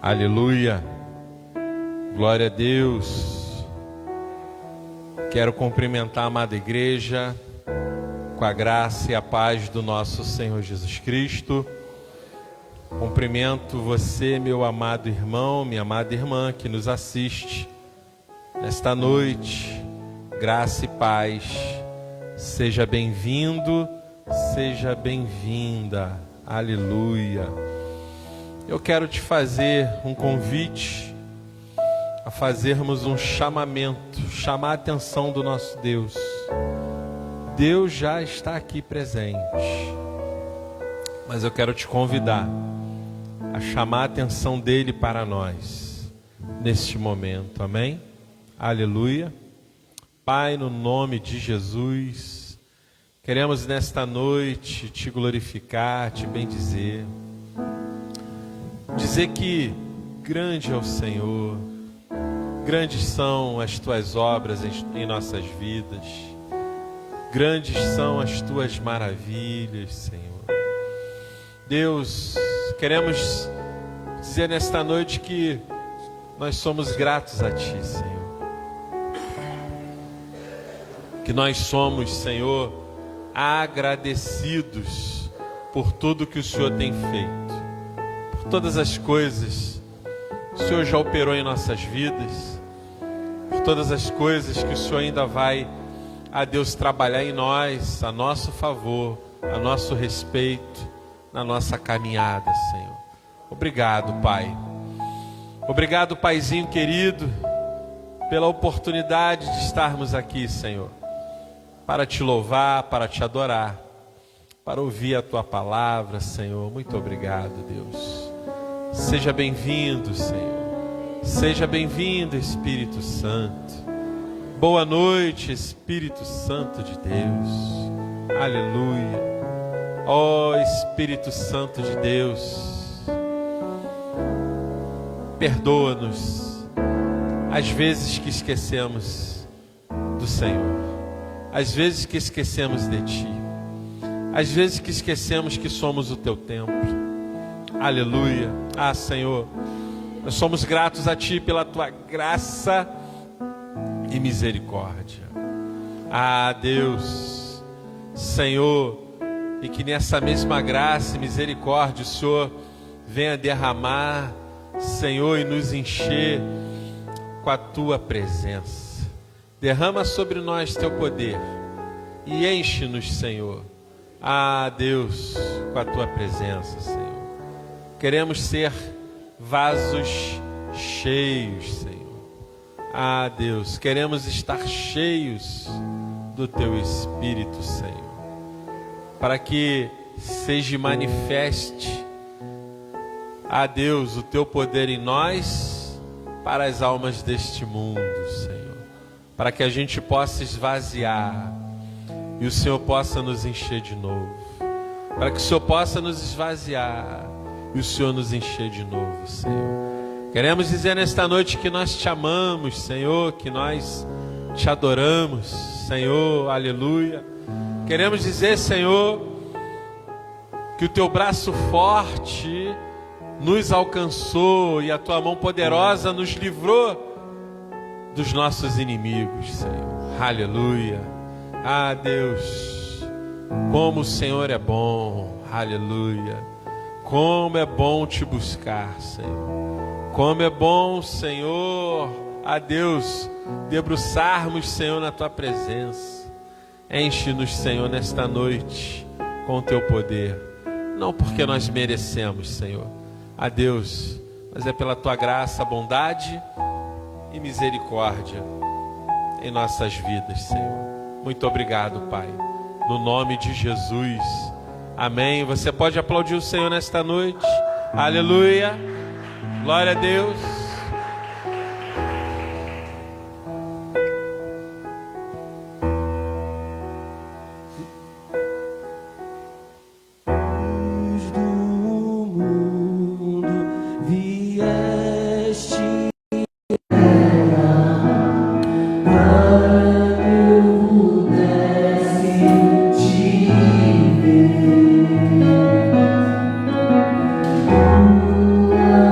Aleluia, glória a Deus. Quero cumprimentar a amada igreja com a graça e a paz do nosso Senhor Jesus Cristo. Cumprimento você, meu amado irmão, minha amada irmã que nos assiste nesta noite. Graça e paz. Seja bem-vindo, seja bem-vinda. Aleluia. Eu quero te fazer um convite a fazermos um chamamento, chamar a atenção do nosso Deus. Deus já está aqui presente, mas eu quero te convidar a chamar a atenção dele para nós neste momento, amém? Aleluia. Pai, no nome de Jesus, queremos nesta noite te glorificar, te bendizer, dizer que grande é o Senhor, grandes são as tuas obras em nossas vidas, grandes são as tuas maravilhas, Senhor. Deus, queremos dizer nesta noite que nós somos gratos a Ti, Senhor. Que nós somos, Senhor, agradecidos por tudo que o Senhor tem feito, por todas as coisas que o Senhor já operou em nossas vidas, por todas as coisas que o Senhor ainda vai, a Deus, trabalhar em nós, a nosso favor, a nosso respeito, na nossa caminhada, Senhor. Obrigado, Pai. Obrigado, Paizinho querido, pela oportunidade de estarmos aqui, Senhor, para te louvar, para te adorar, para ouvir a tua palavra, Senhor. Muito obrigado, Deus. Seja bem-vindo, Senhor. Seja bem-vindo, Espírito Santo. Boa noite, Espírito Santo de Deus. Aleluia. Ó Espírito Santo de Deus, perdoa-nos as vezes que esquecemos do Senhor, as vezes que esquecemos de Ti, as vezes que esquecemos que somos o Teu templo. Aleluia. Ah, Senhor, nós somos gratos a Ti pela Tua graça e misericórdia. Ah, Deus, Senhor, e que nessa mesma graça e misericórdia o Senhor venha derramar, Senhor, e nos encher com a Tua presença. Derrama sobre nós Teu poder e enche-nos, Senhor. Ah, Deus, com a Tua presença, Senhor. Queremos ser vasos cheios, Senhor. Ah, Deus, queremos estar cheios do Teu Espírito, Senhor, para que seja manifeste, ah, Deus, o Teu poder em nós para as almas deste mundo, Senhor, para que a gente possa esvaziar e o Senhor possa nos encher de novo, para que o Senhor possa nos esvaziar e o Senhor nos encher de novo, Senhor. Queremos dizer nesta noite que nós te amamos, Senhor, que nós te adoramos, Senhor, aleluia. Queremos dizer, Senhor, que o Teu braço forte nos alcançou e a Tua mão poderosa nos livrou dos nossos inimigos, Senhor. Aleluia. Ah, Deus, como o Senhor é bom. Aleluia. Como é bom Te buscar, Senhor. Como é bom, Senhor, a Deus, debruçarmos, Senhor, na Tua presença. Enche-nos, Senhor, nesta noite com o Teu poder. Não porque nós merecemos, Senhor, a Deus, mas é pela Tua graça, bondade e misericórdia em nossas vidas, Senhor. Muito obrigado, Pai. No nome de Jesus. Amém. Você pode aplaudir o Senhor nesta noite. Aleluia. Glória a Deus. Tua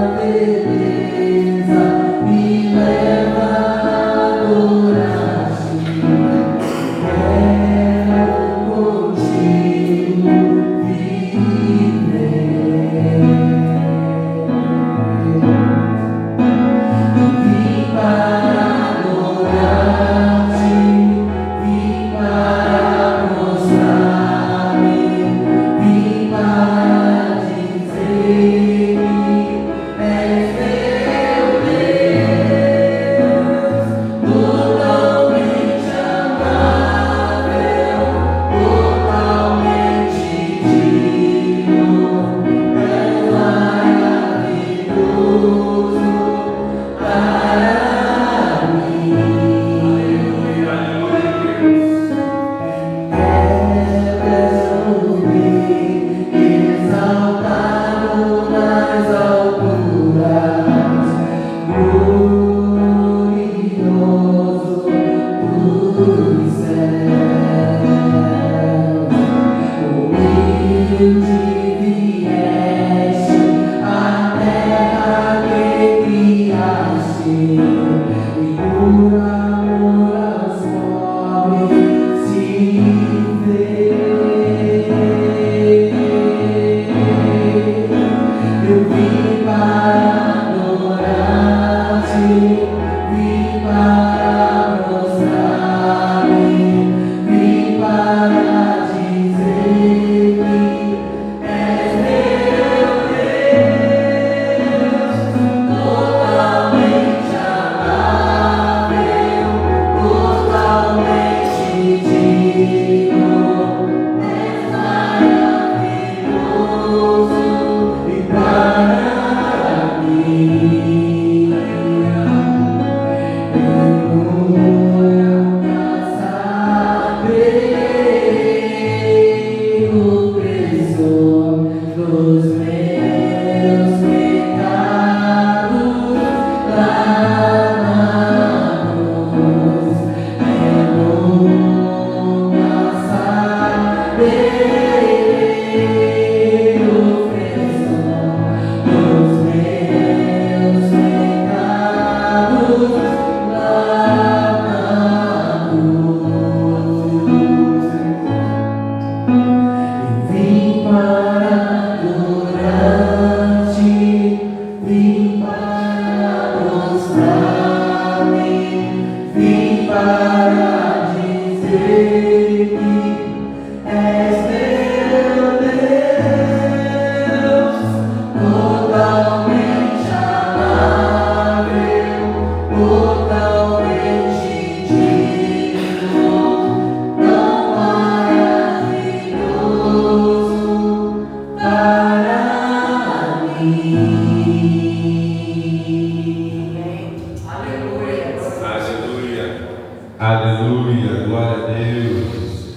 Aleluia, glória a Deus.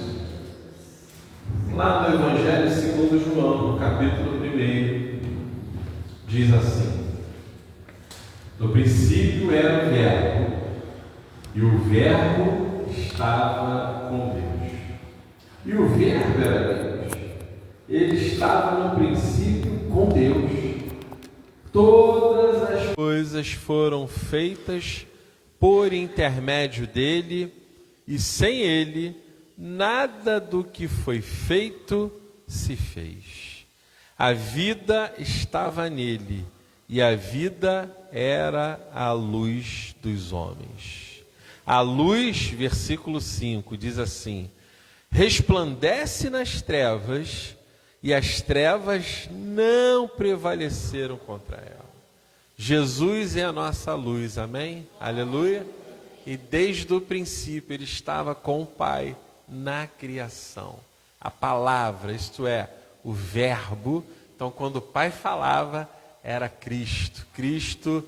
Lá no Evangelho segundo João, no capítulo 1, diz assim: no princípio era o Verbo, e o Verbo estava com Deus. E o Verbo era Deus. Ele estava no princípio com Deus. Todas as coisas foram feitas por intermédio dele, e sem ele, nada do que foi feito se fez. A vida estava nele, e a vida era a luz dos homens. A luz, versículo 5, diz assim: resplandece nas trevas, e as trevas não prevaleceram contra ela. Jesus é a nossa luz, amém? Aleluia. E desde o princípio ele estava com o Pai na criação. A palavra, isto é, o verbo. Então quando o Pai falava, era Cristo. Cristo,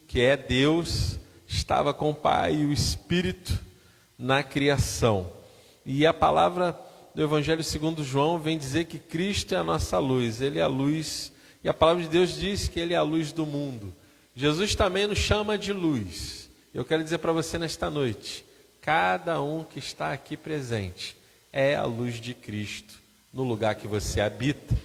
que é Deus, estava com o Pai e o Espírito na criação. E a palavra do Evangelho segundo João vem dizer que Cristo é a nossa luz. Ele é a luz. E a palavra de Deus diz que ele é a luz do mundo. Jesus também nos chama de luz. Eu quero dizer para você nesta noite, cada um que está aqui presente é a luz de Cristo no lugar que você habita.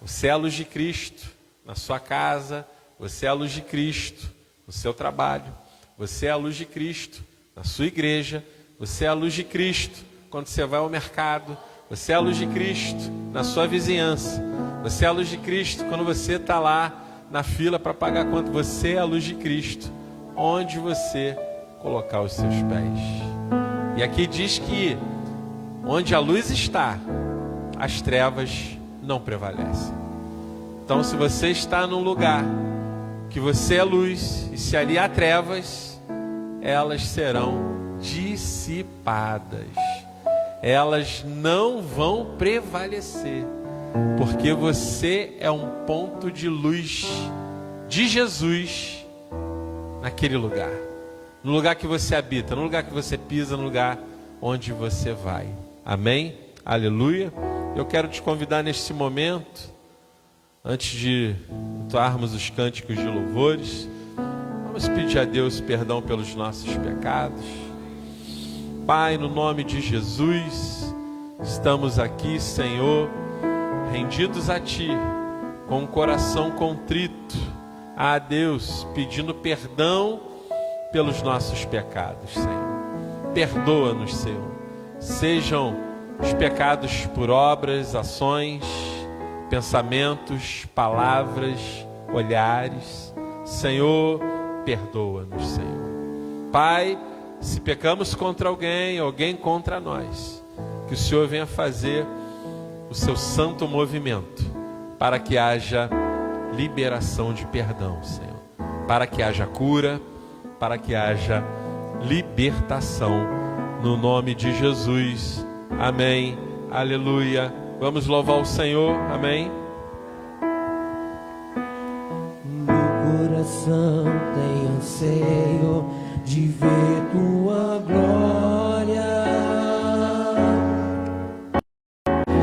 Você é a luz de Cristo na sua casa, você é a luz de Cristo no seu trabalho, você é a luz de Cristo na sua igreja, você é a luz de Cristo quando você vai ao mercado, você é a luz de Cristo na sua vizinhança, você é a luz de Cristo quando você está lá na fila para pagar a conta. Você é a luz de Cristo onde você colocar os seus pés. E aqui diz que onde a luz está, as trevas não prevalecem. Então se você está num lugar que você é luz, e se ali há trevas, elas serão dissipadas. Elas não vão prevalecer. Porque você é um ponto de luz de Jesus naquele lugar. No lugar que você habita, no lugar que você pisa, no lugar onde você vai. Amém? Aleluia. Eu quero te convidar neste momento, antes de entoarmos os cânticos de louvores, vamos pedir a Deus perdão pelos nossos pecados. Pai, no nome de Jesus, estamos aqui, Senhor, rendidos a Ti, com o coração contrito, a Deus, pedindo perdão pelos nossos pecados, Senhor. Perdoa-nos, Senhor. Sejam os pecados por obras, ações, pensamentos, palavras, olhares. Senhor, perdoa-nos, Senhor. Pai, se pecamos contra alguém, alguém contra nós, que o Senhor venha fazer o seu santo movimento para que haja liberação de perdão, Senhor. Para que haja cura, para que haja libertação, no nome de Jesus. Amém. Aleluia. Vamos louvar o Senhor. Amém. Meu coração tem anseio de ver tua glória,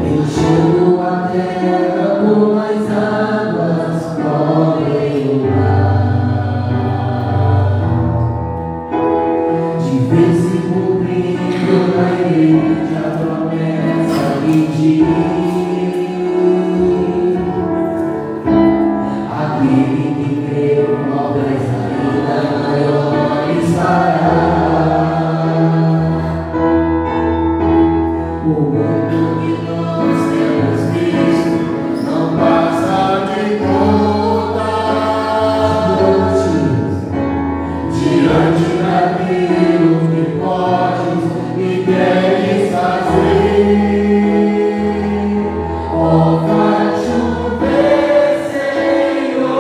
enchendo a terra com as águas, cobrem o mar, de ver se cumprindo na igreja a promessa que diz: aquele que creu, obras ainda maiores fará. O mundo que nós temos visto não passa de conta diante daquilo que podes e queres fazer. Oh, vai chover, Senhor,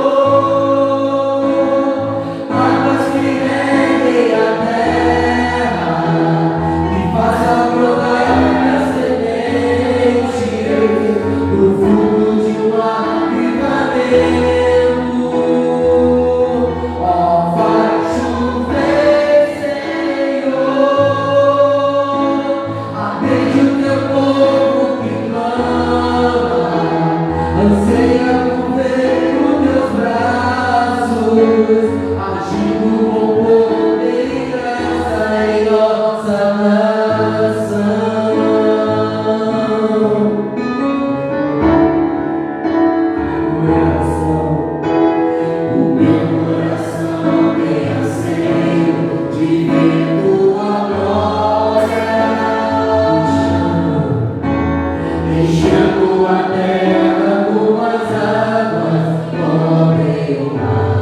águas que reguem a terra, que faça brotar a semente do fundo de um avivamento. Oh, vai chover, Senhor, atende o teu povo que clama, anseia por ver os teus braços, agindo com poder e graça em nossa nação. O meu coração tem anseio de ver tua glória, enchendo a terra com as águas, cobrem o mar,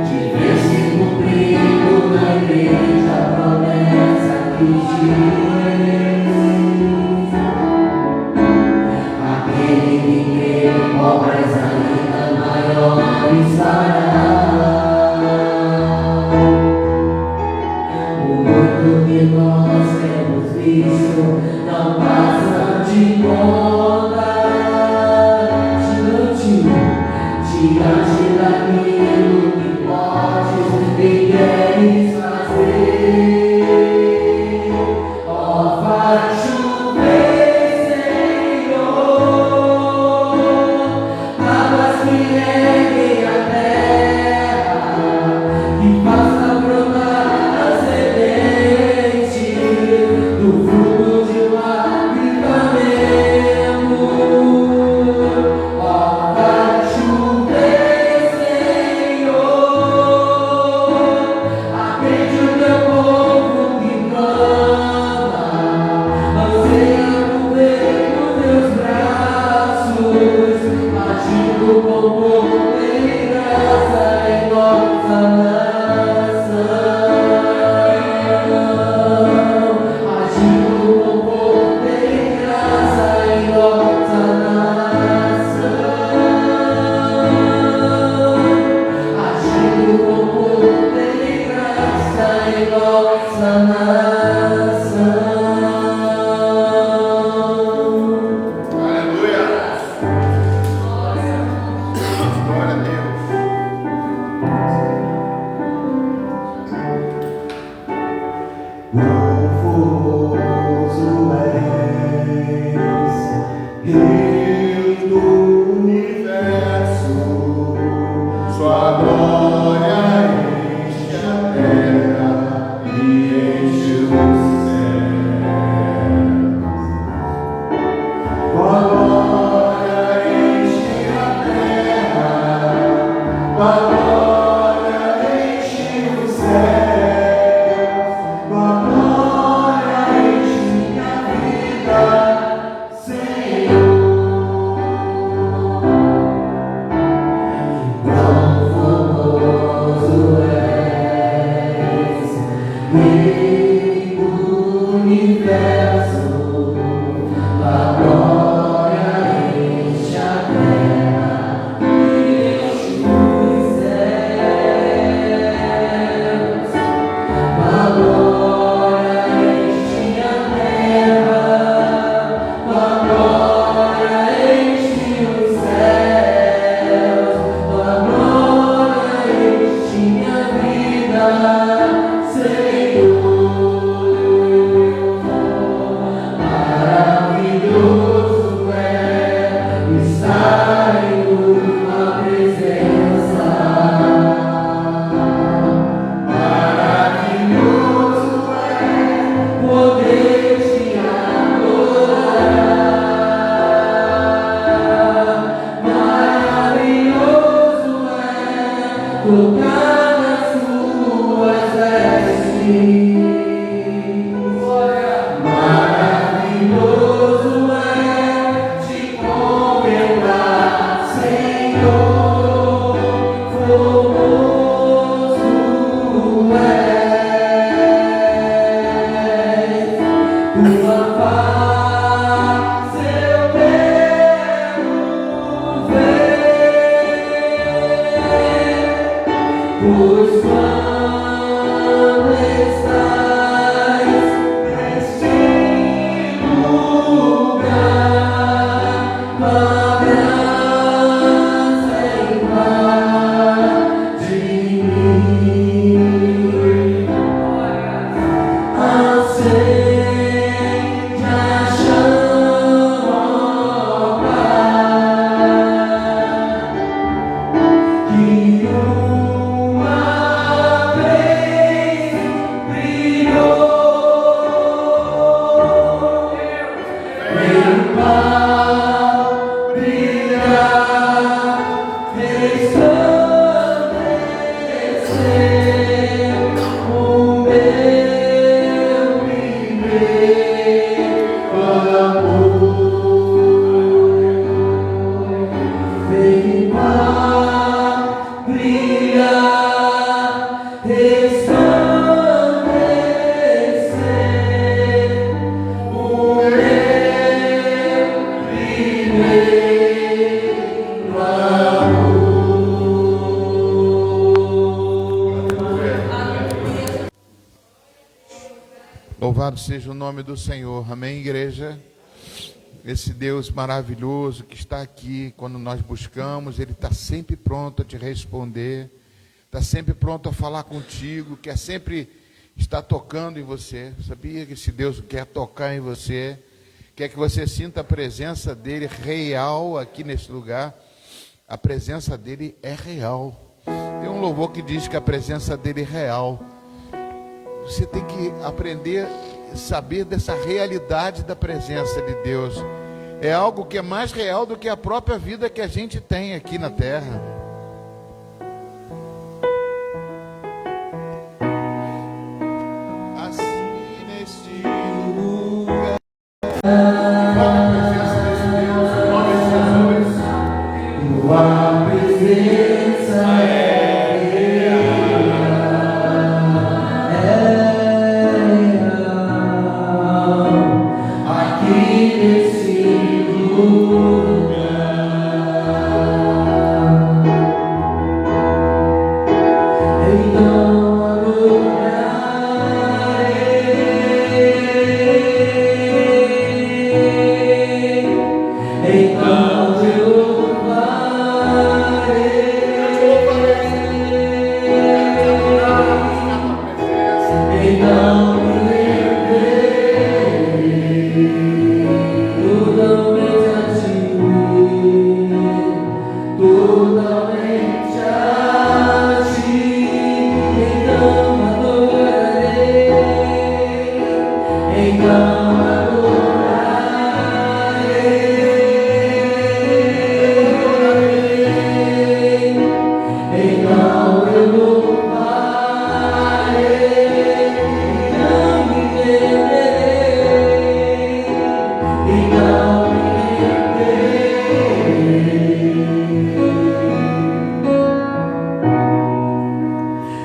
de ver se cumprindo na igreja a promessa que diz: aquele que crê, obras ainda maiores fará. O mundo que nós temos visto não passa de conta diante daquilo que podes e queres fazer. Oh, vai chover, Senhor, águas que reguem a terra, que faça brotar a semente do fruto de um avivamento. Oh, vai chover, Senhor, atende o teu povo que clama, anseia por ver os teus braços, agindo com poder e graça em nossa nação, agindo com poder e graça em nossa nação, agindo com poder e graça em nossa nação. Aleluia! Glória a Deus! Quão formoso és, Rei do universo, Sua glória enche a terra e enche os céus. Maravilhoso é estar em tua presença. Maravilhoso é poder te adorar. Maravilhoso é tocar nas tuas vestes. Maravilhoso é te contemplar, Senhor. Formoso és, tua face eu quero ver, pois quando estás neste lugar, tua graça invade mim. Acende a chama, ó Pai, que uma vez brilhou. Vem para brilhar, resplandecer o meu primeiro amor. Vem para brilhar, resplandecer o meu primeiro amor. Louvado seja o nome do Senhor. Amém, igreja? Esse Deus maravilhoso que está aqui, quando nós buscamos, Ele está sempre pronto a te responder, está sempre pronto a falar contigo, quer sempre estar tocando em você. Sabia que esse Deus quer tocar em você, quer que você sinta a presença dEle real aqui nesse lugar? A presença dEle é real. Tem um louvor que diz que a presença dEle é real. Você tem que aprender a saber dessa realidade da presença de Deus. É algo que é mais real do que a própria vida que a gente tem aqui na terra. Assim neste lugar, a presença desse Deus, em nome de Jesus. Tua presença é aqui nesse lugar. Então adorarei, então eu louvarei, então me totalmente a ti, totalmente a ti, então adorarei, então adorarei, então eu louvarei, então me renderei, então me renderei,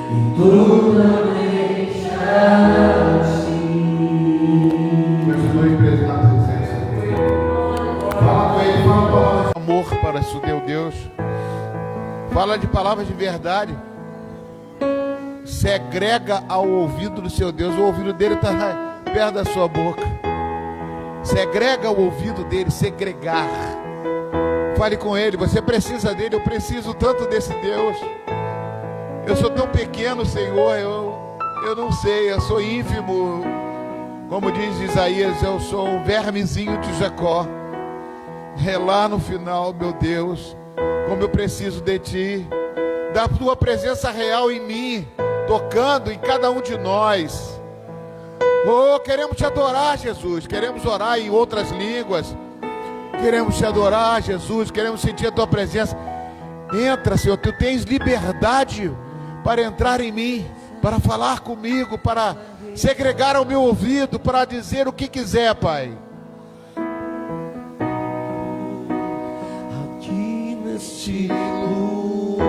e totalmente a ti. Continue preso na presença dele. Fala com ele, fala palavras de amor para o teu Deus. Fala de palavras de verdade. Segrega ao ouvido do seu Deus. O ouvido dele está perto da sua boca. Segrega o ouvido dele, segregar. Fale com ele, você precisa dele, eu preciso tanto desse Deus. Eu sou tão pequeno, Senhor, eu não sei, eu sou ínfimo. Como diz Isaías, eu sou um vermezinho de Jacó. É lá no final, meu Deus, como eu preciso de Ti, da Tua presença real em mim, tocando em cada um de nós. Oh, queremos Te adorar, Jesus. Queremos orar em outras línguas. Queremos Te adorar, Jesus. Queremos sentir a Tua presença. Entra, Senhor. Tu tens liberdade para entrar em mim, para falar comigo, para segregar ao meu ouvido, para dizer o que quiser, Pai. Aqui neste lugar,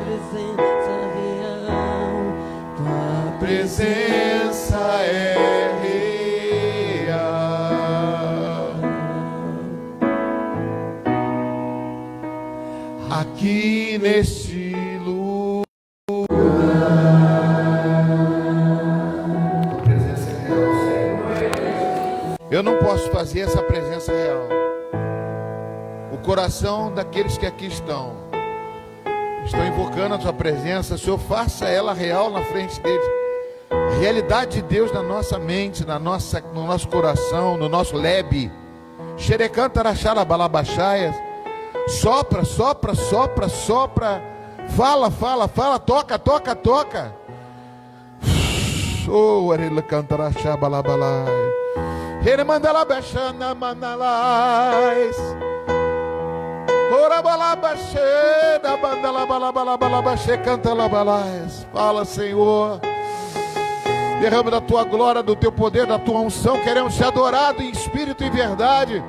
presença real, Tua Presença é real. Aqui neste lugar. Presença real, Senhor. Eu não posso fazer essa presença real. O coração daqueles que aqui estão invocando a Tua presença, Senhor, faça ela real na frente deles. A realidade de Deus na nossa mente, no nosso coração, no nosso lebe. Xerecantaracharabalabachaias. Sopra, sopra, sopra, sopra. Fala, fala, fala. Toca, toca, toca. Oh, arelacantaracharabalai. Heremandalabachana manalais. Orabalabachena bandalabalabalabalabache cantalabalais. Fala, Senhor. Derrama da Tua glória, do Teu poder, da Tua unção. Queremos Te adorar em espírito e verdade.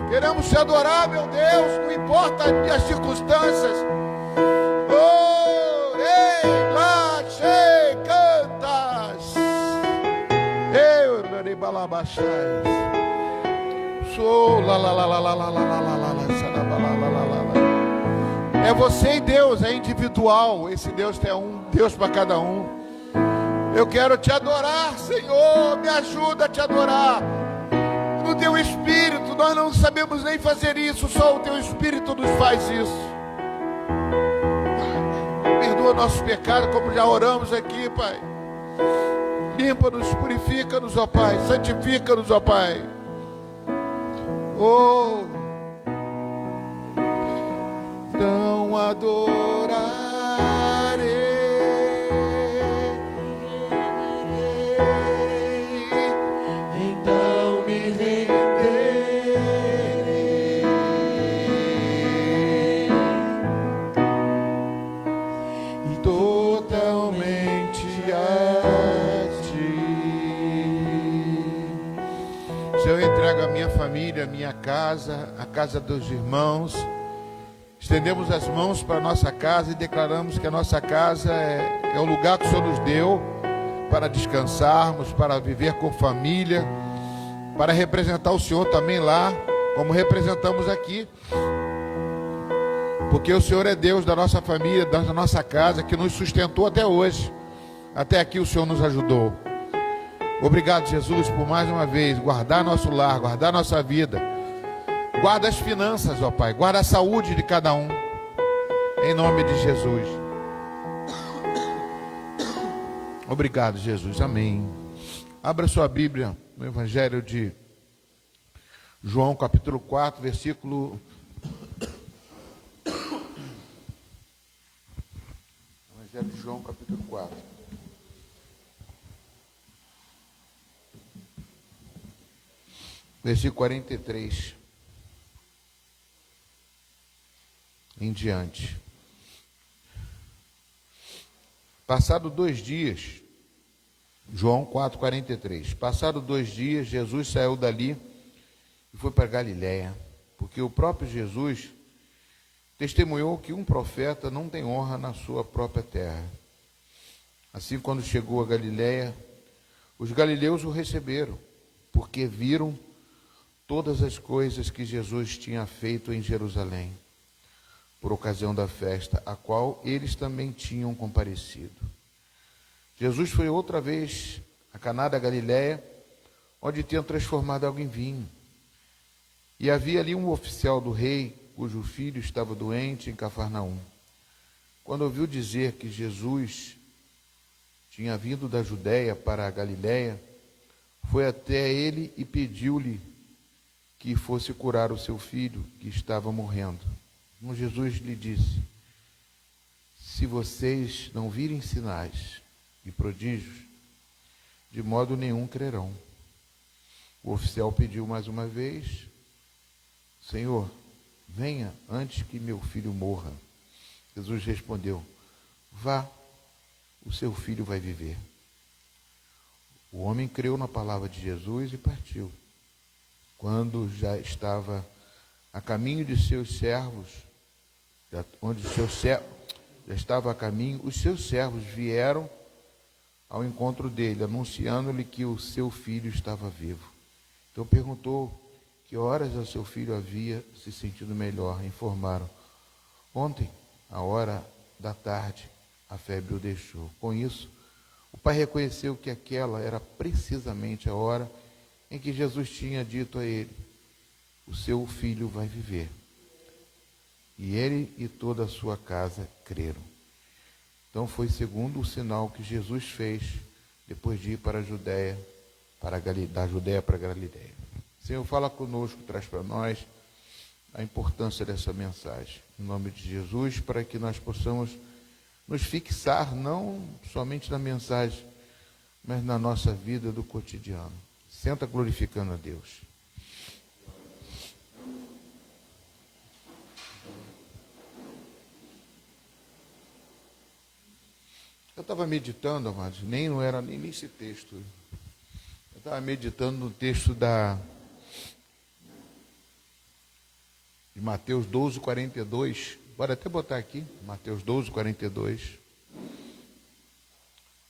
Queremos Te adorar, meu Deus, não importa as circunstâncias. Oh, ei, lá, che, cantas. Eu, laribalabachais. Sou, lá, lá, lá, lá, lá, lá, lá, lá, lá, lá, lá, lá. É você e Deus, é individual. Esse Deus é um Deus para cada um. Eu quero Te adorar, Senhor. Me ajuda a Te adorar. No Teu Espírito, nós não sabemos nem fazer isso. Só o Teu Espírito nos faz isso. Perdoa nossos pecados, como já oramos aqui, Pai. Limpa-nos, purifica-nos, ó Pai. Santifica-nos, ó Pai. Oh, então adorarei, então me renderei e totalmente a Ti. Se eu entrego a minha família, a minha casa, a casa dos irmãos, estendemos as mãos para a nossa casa e declaramos que a nossa casa é o lugar que o Senhor nos deu para descansarmos, para viver com família, para representar o Senhor também lá, como representamos aqui. Porque o Senhor é Deus da nossa família, da nossa casa, que nos sustentou até hoje. Até aqui o Senhor nos ajudou. Obrigado, Jesus, por mais uma vez guardar nosso lar, guardar nossa vida. Guarda as finanças, ó Pai. Guarda a saúde de cada um. Em nome de Jesus. Obrigado, Jesus. Amém. Abra sua Bíblia no Evangelho de João, capítulo 4, versículo... Evangelho de João, capítulo 4. Versículo 43. Em diante. Passado 2 dias, João 4:43. Passado 2 dias, Jesus saiu dali e foi para Galiléia, porque o próprio Jesus testemunhou que um profeta não tem honra na sua própria terra. Assim, quando chegou a Galiléia, os galileus o receberam, porque viram todas as coisas que Jesus tinha feito em Jerusalém, por ocasião da festa, a qual eles também tinham comparecido. Jesus foi outra vez a Caná da Galiléia, onde tinham transformado água em vinho. E havia ali um oficial do rei, cujo filho estava doente em Cafarnaum. Quando ouviu dizer que Jesus tinha vindo da Judéia para a Galiléia, foi até ele e pediu-lhe que fosse curar o seu filho, que estava morrendo. Então Jesus lhe disse: se vocês não virem sinais e prodígios, de modo nenhum crerão. O oficial pediu mais uma vez: Senhor, venha antes que meu filho morra. Jesus respondeu: vá, o seu filho vai viver. O homem creu na palavra de Jesus e partiu. Quando já estava a caminho de seus servos, já estava a caminho, os seus servos vieram ao encontro dele, anunciando-lhe que o seu filho estava vivo. Então perguntou que horas o seu filho havia se sentido melhor. Informaram: ontem, à hora da tarde, a febre o deixou. Com isso, o pai reconheceu que aquela era precisamente a hora em que Jesus tinha dito a ele: o seu filho vai viver. E ele e toda a sua casa creram. Então foi segundo o sinal que Jesus fez depois de ir para a Judéia, da Judéia para a Galiléia. Senhor, fala conosco, traz para nós a importância dessa mensagem. Em nome de Jesus, para que nós possamos nos fixar não somente na mensagem, mas na nossa vida do cotidiano. Senta glorificando a Deus. Eu estava meditando, amados, não era nem esse texto. Eu estava meditando no texto de Mateus 12, 42. Pode até botar aqui, Mateus 12, 42.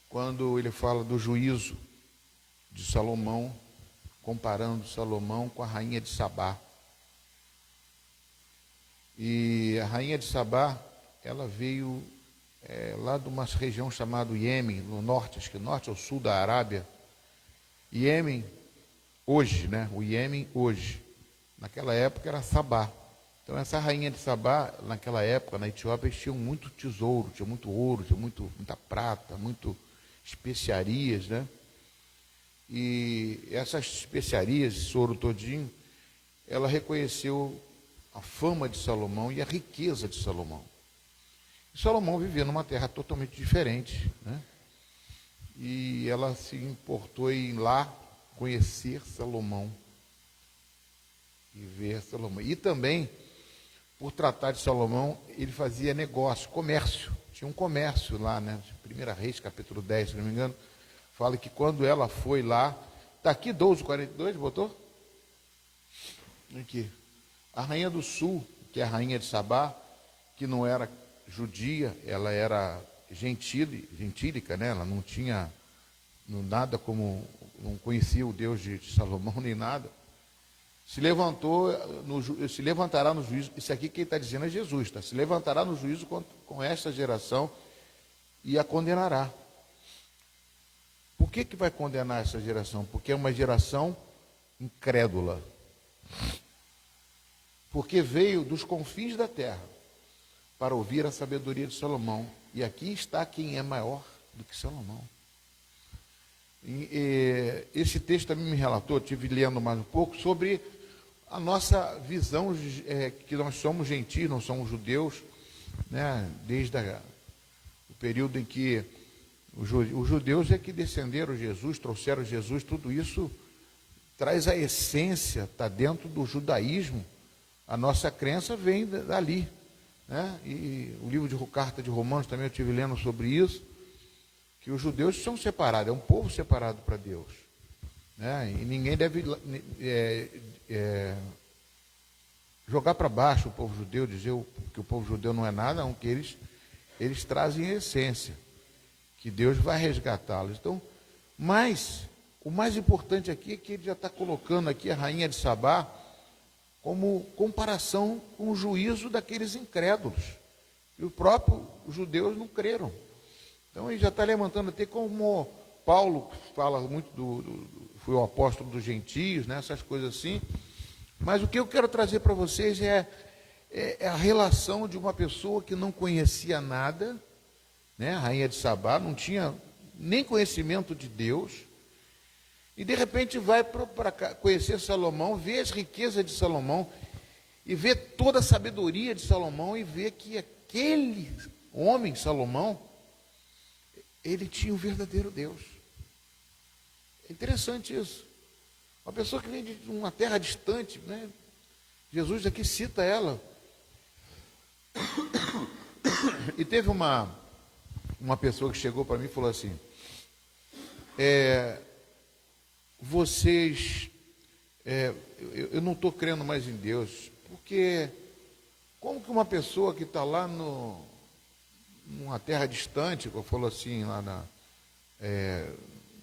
Quando ele fala do juízo de Salomão, comparando Salomão com a rainha de Sabá. E a rainha de Sabá, ela veio lá de uma região chamada Iêmen, no norte, acho que norte ou sul da Arábia. Iêmen, hoje, né? O Iêmen, hoje. Naquela época era Sabá. Então, essa rainha de Sabá, naquela época, na Etiópia, eles tinham muito tesouro, tinha muito ouro, tinha muita prata, muito especiarias, né? E essas especiarias, esse ouro todinho, ela reconheceu a fama de Salomão e a riqueza de Salomão. E Salomão vivia numa terra totalmente diferente, né? E ela se importou em ir lá conhecer Salomão e ver Salomão. E também, por tratar de Salomão, ele fazia negócio, comércio. Tinha um comércio lá, né? 1 Reis, capítulo 10, se não me engano, fala que quando ela foi lá, está aqui 12:42, botou? Aqui. A rainha do sul, que é a rainha de Sabá, que não era judia, ela era gentílica, né? Ela não tinha nada como, não conhecia o Deus de Salomão nem nada. Se levantará no juízo, isso aqui quem está dizendo é Jesus, tá? Se levantará no juízo com esta geração e a condenará. Por que vai condenar essa geração? Porque é uma geração incrédula. Porque veio dos confins da terra para ouvir a sabedoria de Salomão. E aqui está quem é maior do que Salomão. Esse texto também me relatou, estive lendo mais um pouco, sobre a nossa visão, que nós somos gentios, não somos judeus, né? Desde o período em que os judeus é que descenderam Jesus, trouxeram Jesus, tudo isso traz a essência, está dentro do judaísmo, a nossa crença vem dali, né? E o livro de Carta de Romanos também eu estive lendo sobre isso, que os judeus são separados, é um povo separado para Deus, né? E ninguém deve jogar para baixo o povo judeu, dizer que o povo judeu não é nada, não, que eles trazem a essência, que Deus vai resgatá-los. Então, mas o mais importante aqui é que ele já está colocando aqui a rainha de Sabá como comparação com o juízo daqueles incrédulos. E os próprios judeus não creram. Então ele já está levantando até como Paulo fala muito foi o apóstolo dos gentios, né, essas coisas assim. Mas o que eu quero trazer para vocês é a relação de uma pessoa que não conhecia nada, né, a rainha de Sabá, não tinha nem conhecimento de Deus, e de repente vai para conhecer Salomão, vê as riquezas de Salomão, e vê toda a sabedoria de Salomão, e vê que aquele homem, Salomão, ele tinha o verdadeiro Deus. É interessante isso. Uma pessoa que vem de uma terra distante, né? Jesus aqui cita ela. E teve uma pessoa que chegou para mim e falou assim: eu não estou crendo mais em Deus, porque como que uma pessoa que está lá numa terra distante, como falou assim, lá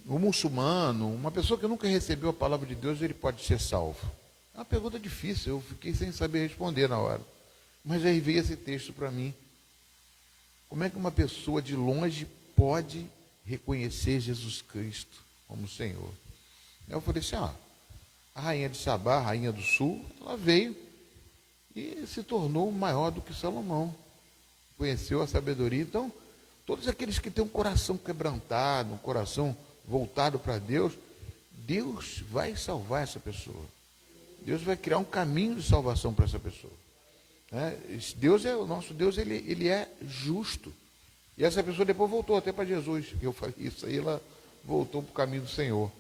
um muçulmano, uma pessoa que nunca recebeu a palavra de Deus, ele pode ser salvo? É uma pergunta difícil, eu fiquei sem saber responder na hora. Mas aí veio esse texto para mim. Como é que uma pessoa de longe pode reconhecer Jesus Cristo como Senhor? Eu falei assim, a rainha de Sabá, a rainha do sul, ela veio e se tornou maior do que Salomão. Conheceu a sabedoria. Então, todos aqueles que têm um coração quebrantado, um coração voltado para Deus, Deus vai salvar essa pessoa. Deus vai criar um caminho de salvação para essa pessoa. Deus o nosso Deus, ele é justo. E essa pessoa depois voltou até para Jesus. Eu falei isso aí, ela voltou para o caminho do Senhor.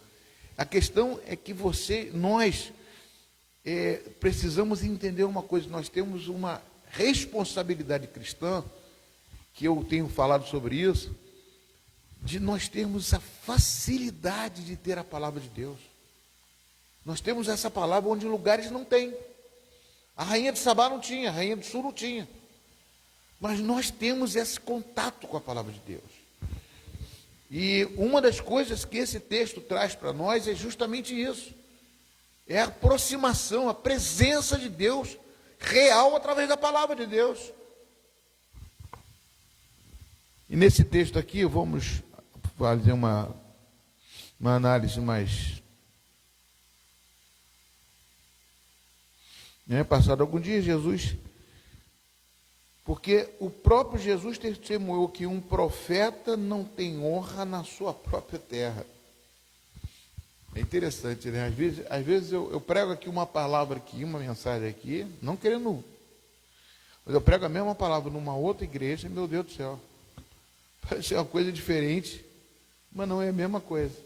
A questão é que nós precisamos entender uma coisa. Nós temos uma responsabilidade cristã, que eu tenho falado sobre isso, de nós termos a facilidade de ter a palavra de Deus. Nós temos essa palavra onde lugares não tem. A rainha de Sabá não tinha, a rainha do sul não tinha. Mas nós temos esse contato com a palavra de Deus. E uma das coisas que esse texto traz para nós é justamente isso. É a aproximação, a presença de Deus real através da palavra de Deus. E nesse texto aqui vamos fazer uma análise mais... Passado algum dia, Jesus, porque o próprio Jesus testemunhou que um profeta não tem honra na sua própria terra. É interessante, né? Às vezes eu prego aqui uma palavra aqui, uma mensagem aqui, não querendo, mas eu prego a mesma palavra numa outra igreja, meu Deus do céu, parece ser uma coisa diferente, mas não é a mesma coisa,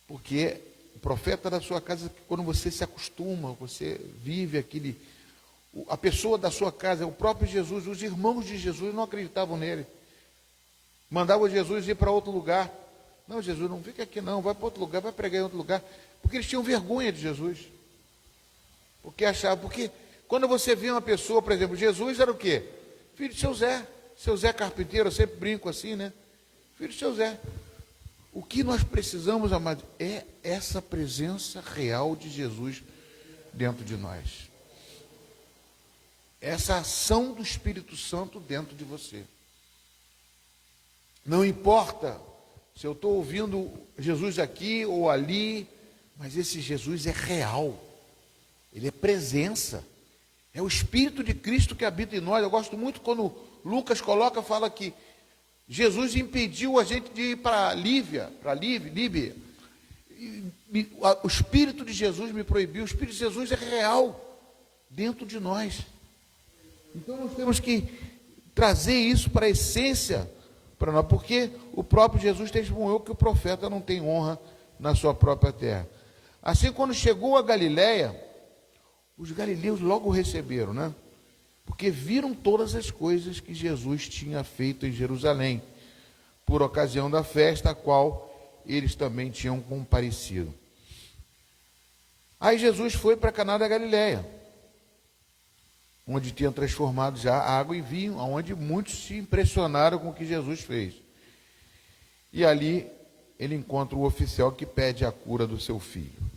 porque o profeta da sua casa, quando você se acostuma, você vive a pessoa da sua casa, é o próprio Jesus. Os irmãos de Jesus não acreditavam nele, mandavam Jesus ir para outro lugar. Não, Jesus, não fica aqui não, vai para outro lugar, vai pregar em outro lugar, porque eles tinham vergonha de Jesus, porque quando você vê uma pessoa, por exemplo, Jesus era o quê? Filho de seu Zé carpinteiro, eu sempre brinco assim, né? Filho de seu Zé. O que nós precisamos, amados, é essa presença real de Jesus dentro de nós. Essa ação do Espírito Santo dentro de você. Não importa se eu estou ouvindo Jesus aqui ou ali, mas esse Jesus é real. Ele é presença. É o Espírito de Cristo que habita em nós. Eu gosto muito quando Lucas fala que Jesus impediu a gente de ir para Líbia. O Espírito de Jesus me proibiu. O Espírito de Jesus é real dentro de nós. Então nós temos que trazer isso para a essência para nós, porque o próprio Jesus testemunhou que o profeta não tem honra na sua própria terra. Assim, quando chegou a Galiléia, os galileus logo o receberam, né? Porque viram todas as coisas que Jesus tinha feito em Jerusalém, por ocasião da festa a qual eles também tinham comparecido. Aí Jesus foi para Caná da Galiléia, onde tinham transformado já água em vinho, onde muitos se impressionaram com o que Jesus fez. E ali ele encontra o oficial que pede a cura do seu filho.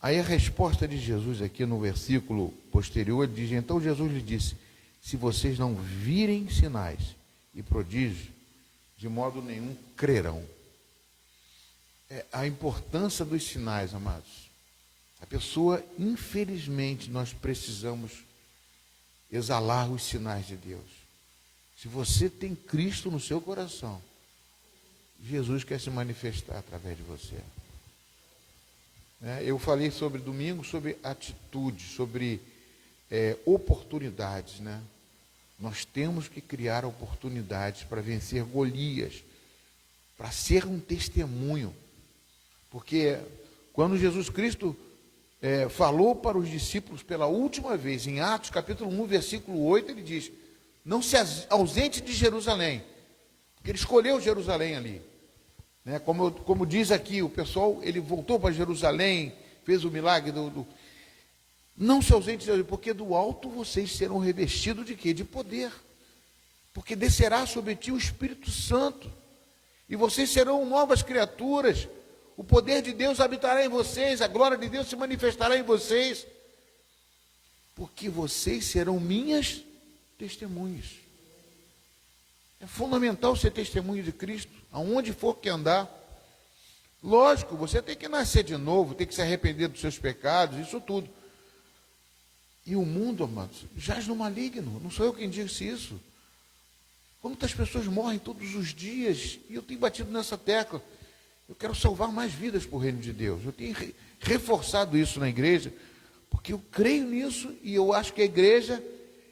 Aí a resposta de Jesus aqui no versículo posterior, ele diz: então Jesus lhe disse, se vocês não virem sinais e prodígios, de modo nenhum crerão. A importância dos sinais, amados. A pessoa, infelizmente, nós precisamos exalar os sinais de Deus. Se você tem Cristo no seu coração, Jesus quer se manifestar através de você. Eu falei sobre domingo, sobre atitude, sobre oportunidades, né? Nós temos que criar oportunidades para vencer Golias, para ser um testemunho. Porque quando Jesus Cristo falou para os discípulos pela última vez, em Atos capítulo 1, versículo 8, ele diz: não se ausente de Jerusalém, porque ele escolheu Jerusalém ali. Né? Como diz aqui, o pessoal, ele voltou para Jerusalém, fez o milagre Não se ausente de Jerusalém, porque do alto vocês serão revestidos de quê? De poder. Porque descerá sobre ti o Espírito Santo, e vocês serão novas criaturas. O poder de Deus habitará em vocês, a glória de Deus se manifestará em vocês, porque vocês serão minhas testemunhas. É fundamental ser testemunho de Cristo, aonde for que andar. Lógico, você tem que nascer de novo, tem que se arrepender dos seus pecados, isso tudo. E o mundo, amados, jaz no maligno, não sou eu quem disse isso. Quantas pessoas morrem todos os dias, e eu tenho batido nessa tecla. Eu quero salvar mais vidas para o reino de Deus. Eu tenho reforçado isso na igreja, porque eu creio nisso e eu acho que a igreja,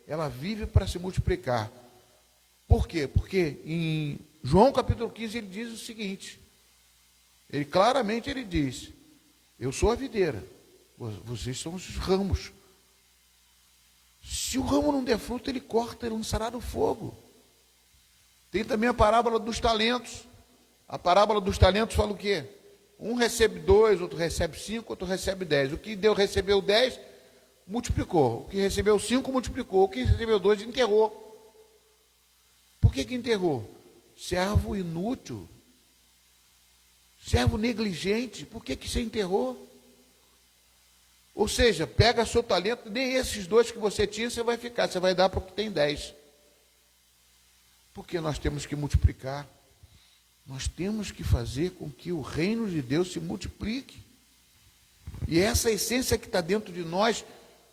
ela vive para se multiplicar. Por quê? Porque em João capítulo 15 ele diz o seguinte, claramente ele diz: eu sou a videira, vocês são os ramos. Se o ramo não der fruto, ele corta, ele lançará no fogo. Tem também a parábola dos talentos. A parábola dos talentos fala o quê? Um recebe 2, outro recebe 5, outro recebe 10. O que recebeu 10, multiplicou. O que recebeu 5, multiplicou. O que recebeu 2, enterrou. Por que enterrou? Servo inútil. Servo negligente. Por que você enterrou? Ou seja, pega seu talento, nem esses 2 que você tinha, você vai ficar. Você vai dar para o que tem 10. Porque nós temos que multiplicar. Nós temos que fazer com que o reino de Deus se multiplique. E essa essência que está dentro de nós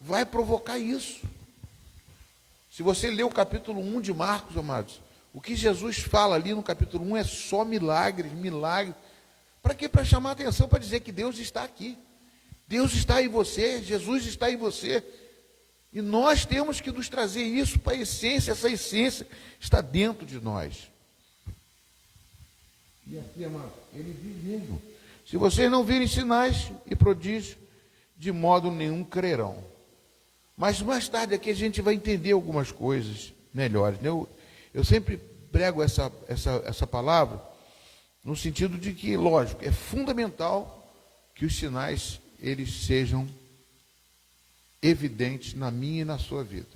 vai provocar isso. Se você ler o capítulo 1 de Marcos, amados, o que Jesus fala ali no capítulo 1 é só milagres, milagres. Para quê? Para chamar a atenção, para dizer que Deus está aqui. Deus está em você, Jesus está em você. E nós temos que nos trazer isso para a essência, essa essência está dentro de nós. E aqui, amado, ele diz mesmo: se vocês não virem sinais e prodígios, de modo nenhum crerão. Mas mais tarde aqui a gente vai entender algumas coisas melhores. Né? Eu sempre prego essa palavra no sentido de que, lógico, é fundamental que os sinais eles sejam evidentes na minha e na sua vida.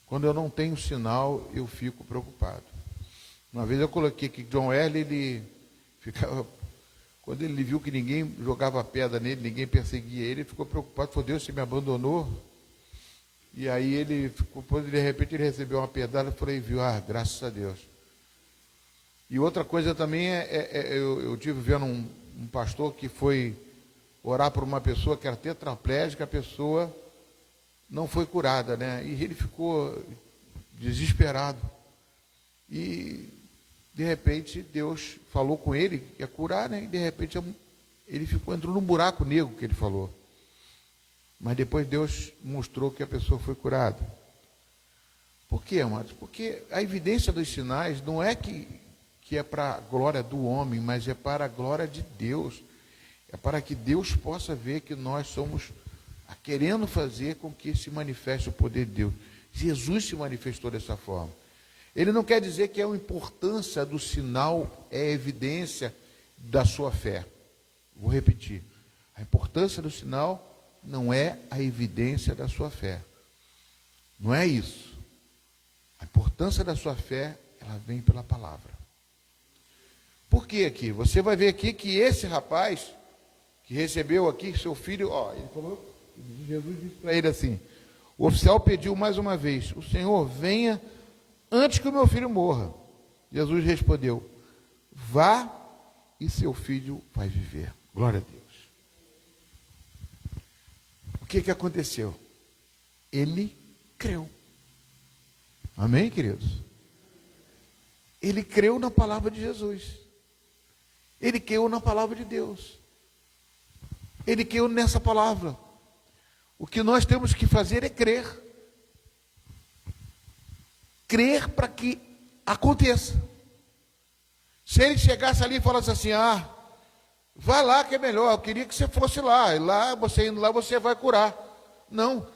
Quando eu não tenho sinal, eu fico preocupado. Uma vez eu coloquei que John Wesley, ele ficava, quando ele viu que ninguém jogava pedra nele, ninguém perseguia ele ficou preocupado, falou: Deus, você me abandonou? E aí ele ficou, de repente ele recebeu uma pedrada, eu falei, viu, graças a Deus. E outra coisa também eu tive vendo um pastor que foi orar por uma pessoa que era tetraplégica, a pessoa não foi curada, né? E ele ficou desesperado. E de repente Deus falou com ele que ia curar, né? E de repente ele entrou num buraco negro que ele falou. Mas depois Deus mostrou que a pessoa foi curada. Por quê, amados? Porque a evidência dos sinais não é que é para a glória do homem, mas é para a glória de Deus. É para que Deus possa ver que nós somos querendo fazer com que se manifeste o poder de Deus. Jesus se manifestou dessa forma. Ele não quer dizer que a importância do sinal é evidência da sua fé. Vou repetir. A importância do sinal não é a evidência da sua fé. Não é isso. A importância da sua fé, ela vem pela palavra. Por que aqui? Você vai ver aqui que esse rapaz que recebeu aqui, seu filho, ele falou, Jesus disse para ele assim, o oficial pediu mais uma vez, o Senhor venha antes que o meu filho morra. Jesus respondeu, vá e seu filho vai viver. Glória a Deus. O que aconteceu? Ele creu. Amém, queridos? Ele creu na palavra de Jesus. Ele creu na palavra de Deus. Ele creu nessa palavra. O que nós temos que fazer é crer. Crer para que aconteça. Se ele chegasse ali e falasse assim, vai lá que é melhor, eu queria que você fosse lá, e lá, você indo lá, você vai curar. Não.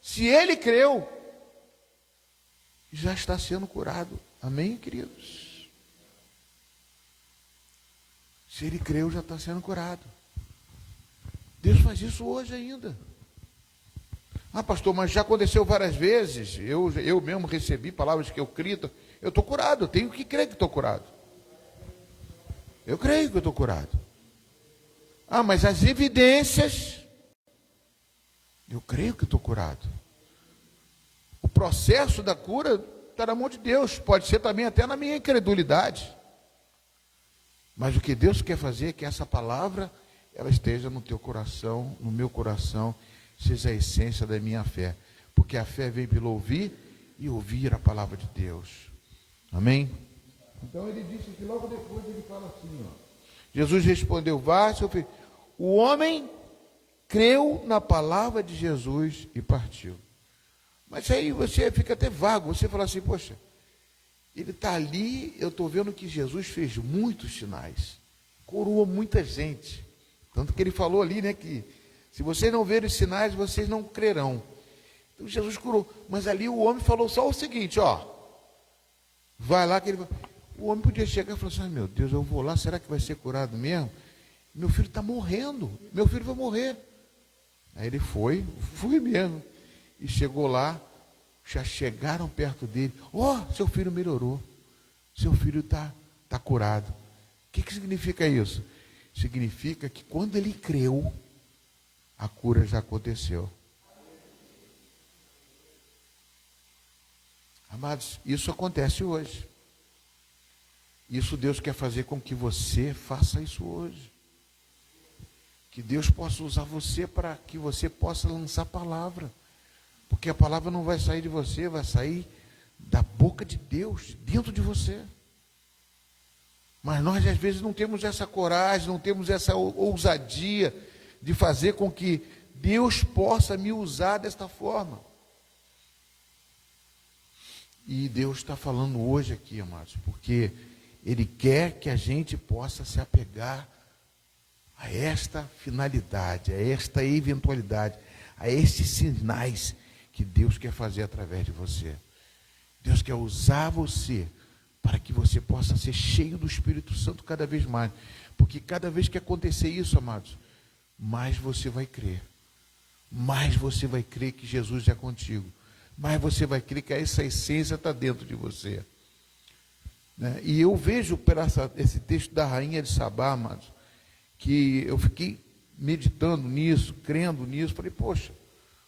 Se ele creu, já está sendo curado. Amém, queridos? Se ele creu, já está sendo curado. Deus faz isso hoje ainda. Pastor, mas já aconteceu várias vezes. Eu mesmo recebi palavras que eu creio. Eu estou curado, eu tenho que crer que estou curado. Eu creio que eu estou curado. Mas as evidências, eu creio que estou curado. O processo da cura está na mão de Deus. Pode ser também até na minha incredulidade. Mas o que Deus quer fazer é que essa palavra, ela esteja no teu coração, no meu coração, seja a essência da minha fé. Porque a fé vem pelo ouvir e ouvir a palavra de Deus. Amém? Então ele disse que logo depois ele fala assim, Jesus respondeu, vá, seu filho. O homem creu na palavra de Jesus e partiu. Mas aí você fica até vago, você fala assim, poxa, ele está ali, eu estou vendo que Jesus fez muitos sinais, curou muita gente. Tanto que ele falou ali, né, que se vocês não verem os sinais, vocês não crerão. Então Jesus curou. Mas ali o homem falou só o seguinte, vai lá que ele vai. O homem podia chegar e falar assim, meu Deus, eu vou lá, será que vai ser curado mesmo? Meu filho está morrendo, meu filho vai morrer. Aí ele fui mesmo. E chegou lá, já chegaram perto dele. Seu filho melhorou, seu filho está curado. O que significa isso? Significa que quando ele creu, a cura já aconteceu. Amados, isso acontece hoje. Isso Deus quer fazer com que você faça isso hoje. Que Deus possa usar você para que você possa lançar a palavra. Porque a palavra não vai sair de você, vai sair da boca de Deus, dentro de você. Mas nós às vezes não temos essa coragem, não temos essa ousadia de fazer com que Deus possa me usar desta forma. E Deus está falando hoje aqui, amados, porque Ele quer que a gente possa se apegar a esta finalidade, a esta eventualidade, a estes sinais que Deus quer fazer através de você. Deus quer usar você para que você possa ser cheio do Espírito Santo cada vez mais. Porque cada vez que acontecer isso, amados, mais você vai crer. Mais você vai crer que Jesus é contigo. Mais você vai crer que essa essência está dentro de você. E eu vejo por esse texto da rainha de Sabá, amados, que eu fiquei meditando nisso, crendo nisso. Falei, poxa,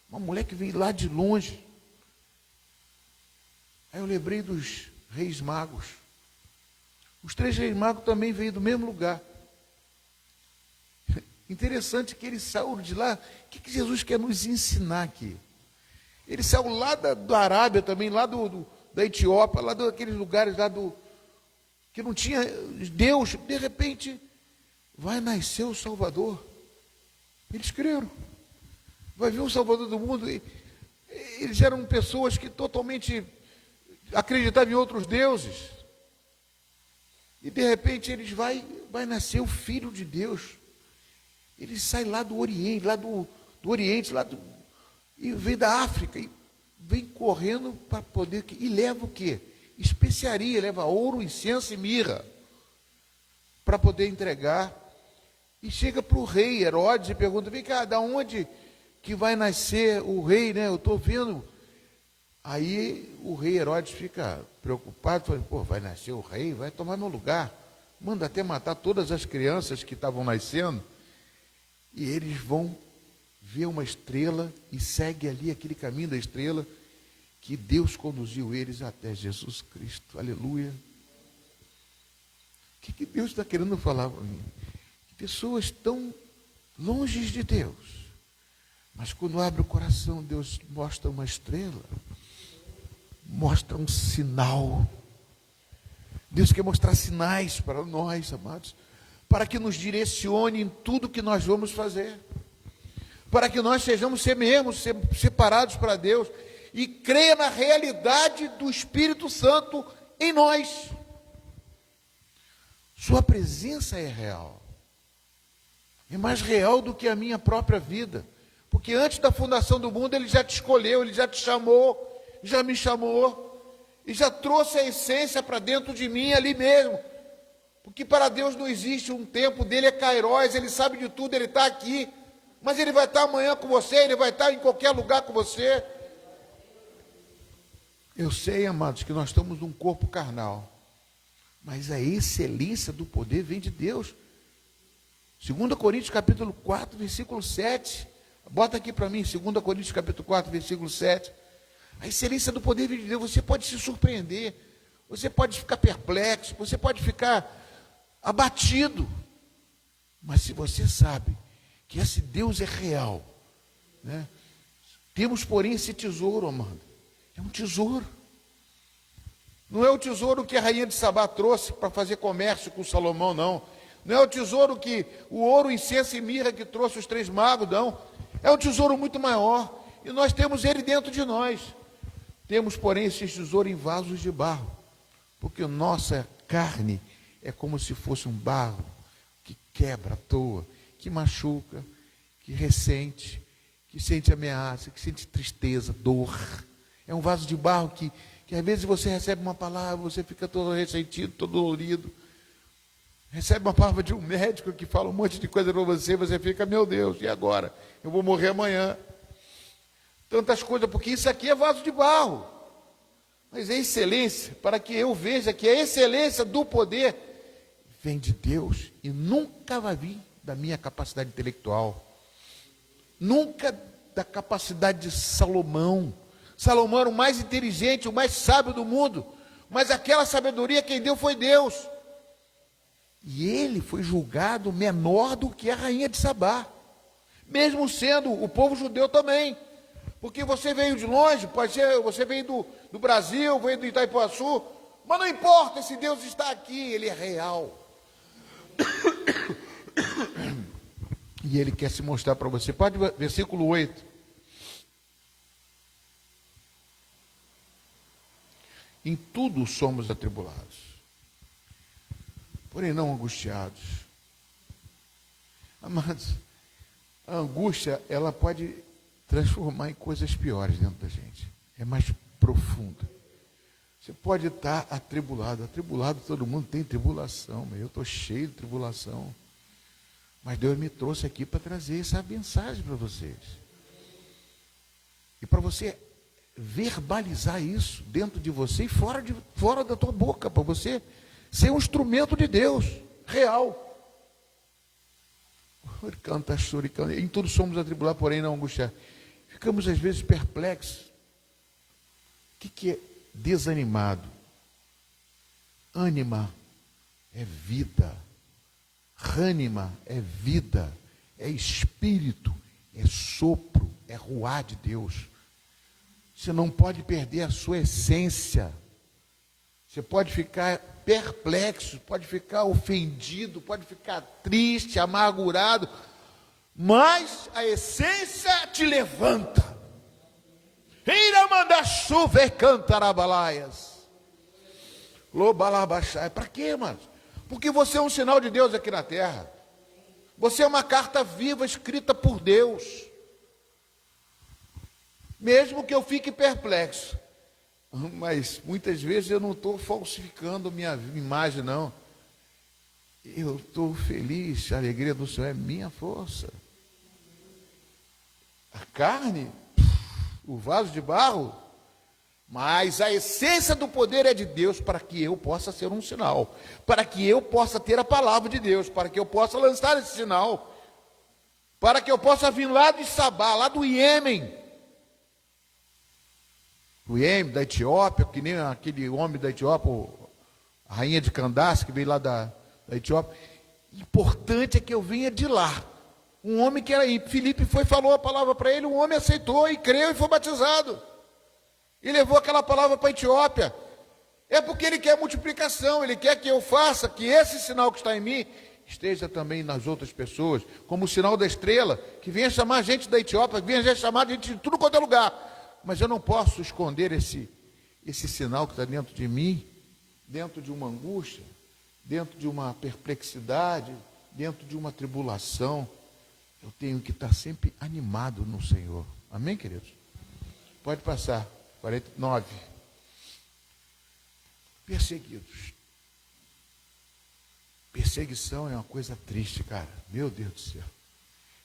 uma mulher que veio lá de longe. Aí eu lembrei dos reis magos. Os 3 reis magos também veio do mesmo lugar. Interessante que eles saíram de lá. O que Jesus quer nos ensinar aqui? Ele saiu lá da Arábia também, lá da Etiópia, lá daqueles lugares lá que não tinha Deus. De repente, vai nascer o Salvador. Eles creram. Vai vir o Salvador do mundo. Eles eram pessoas que totalmente acreditavam em outros deuses. E de repente eles vai nascer o Filho de Deus. Ele sai lá do Oriente, e vem da África, e vem correndo para poder, e leva o quê? Especiaria, leva ouro, incenso e mirra, para poder entregar. E chega para o rei Herodes e pergunta, vem cá, da onde que vai nascer o rei, né? Eu estou vendo. Aí o rei Herodes fica preocupado, fala, vai nascer o rei, vai tomar meu lugar. Manda até matar todas as crianças que estavam nascendo. E eles vão ver uma estrela e segue ali aquele caminho da estrela que Deus conduziu eles até Jesus Cristo. Aleluia. O que Deus está querendo falar para mim? Que pessoas tão longe de Deus, mas quando abre o coração, Deus mostra uma estrela, mostra um sinal. Deus quer mostrar sinais para nós, amados, para que nos direcione em tudo que nós vamos fazer, para que nós sejamos mesmo separados para Deus e creia na realidade do Espírito Santo em nós. Sua presença é real, é mais real do que a minha própria vida, porque antes da fundação do mundo Ele já te escolheu, Ele já te chamou, já me chamou, e já trouxe a essência para dentro de mim ali mesmo, porque para Deus não existe um tempo, dele é Kairos, Ele sabe de tudo, Ele está aqui, mas Ele vai estar amanhã com você, Ele vai estar em qualquer lugar com você. Eu sei, amados, que nós estamos num corpo carnal, mas a excelência do poder vem de Deus. 2 Coríntios capítulo 4, versículo 7, bota aqui para mim, 2 Coríntios capítulo 4, versículo 7, a excelência do poder vem de Deus. Você pode se surpreender, você pode ficar perplexo, você pode ficar abatido, mas se você sabe que esse Deus é real, né? Temos, porém, esse tesouro, amado, é um tesouro. Não é o tesouro que a rainha de Sabá trouxe para fazer comércio com Salomão, não. Não é o tesouro que o ouro, incenso e mirra que trouxe os 3 magos, não. É um tesouro muito maior, e nós temos ele dentro de nós. Temos, porém, esse tesouro em vasos de barro, porque nossa carne é como se fosse um barro que quebra à toa, que machuca, que ressente, que sente ameaça, que sente tristeza, dor. É um vaso de barro que às vezes você recebe uma palavra, você fica todo ressentido, todo dolorido. Recebe uma palavra de um médico que fala um monte de coisa para você, você fica, meu Deus, e agora? Eu vou morrer amanhã. Tantas coisas, porque isso aqui é vaso de barro. Mas é excelência, para que eu veja que a excelência do poder vem de Deus e nunca vai vir da minha capacidade intelectual. Nunca da capacidade de Salomão. Salomão era o mais inteligente, o mais sábio do mundo, mas aquela sabedoria quem deu foi Deus. E ele foi julgado menor do que a rainha de Sabá, mesmo sendo o povo judeu também, porque você veio de longe, pode ser, você veio do Brasil, veio do Itaipuaçu, mas não importa, esse Deus está aqui, Ele é real. E Ele quer se mostrar para você. Pode, versículo 8. Em tudo somos atribulados, porém não angustiados. Amados, a angústia, ela pode transformar em coisas piores dentro da gente. É mais profunda. Você pode estar atribulado. Atribulado, todo mundo tem tribulação. Eu estou cheio de tribulação. Mas Deus me trouxe aqui para trazer essa mensagem para vocês. E para você verbalizar isso dentro de você e fora da tua boca, para você ser um instrumento de Deus, real. Canta, chora, canta. Em tudo somos atribulados, porém não angustiados. Ficamos às vezes perplexos. O que é desanimado? Ânima é vida, rânima é vida, é espírito, é sopro, é ruá de Deus. Você não pode perder a sua essência. Você pode ficar perplexo, pode ficar ofendido, pode ficar triste, amargurado, mas a essência te levanta. Ira manda chuva e cantarabalaias. Lobalabachai. Para quê, mano? Porque você é um sinal de Deus aqui na terra. Você é uma carta viva escrita por Deus. Mesmo que eu fique perplexo, mas muitas vezes eu não estou falsificando minha imagem, não. Eu estou feliz, a alegria do Senhor é minha força. A carne, o vaso de barro, mas a essência do poder é de Deus para que eu possa ser um sinal, para que eu possa ter a palavra de Deus, para que eu possa lançar esse sinal, para que eu possa vir lá de Sabá, lá do Iêmen, da Etiópia, que nem aquele homem da Etiópia, a rainha de Candace, que veio lá da Etiópia. Importante é que eu venha de lá. Um homem que era aí, Filipe falou a palavra para ele, um homem aceitou e creu e foi batizado. E levou aquela palavra para a Etiópia. É porque ele quer multiplicação, ele quer que eu faça, que esse sinal que está em mim esteja também nas outras pessoas, como o sinal da estrela, que venha chamar gente da Etiópia, que venha chamar gente de tudo quanto é lugar. Mas eu não posso esconder esse sinal que está dentro de mim, dentro de uma angústia, dentro de uma perplexidade, dentro de uma tribulação. Eu tenho que estar sempre animado no Senhor. Amém, queridos? Pode passar. 49. Perseguidos. Perseguição é uma coisa triste, cara. Meu Deus do céu.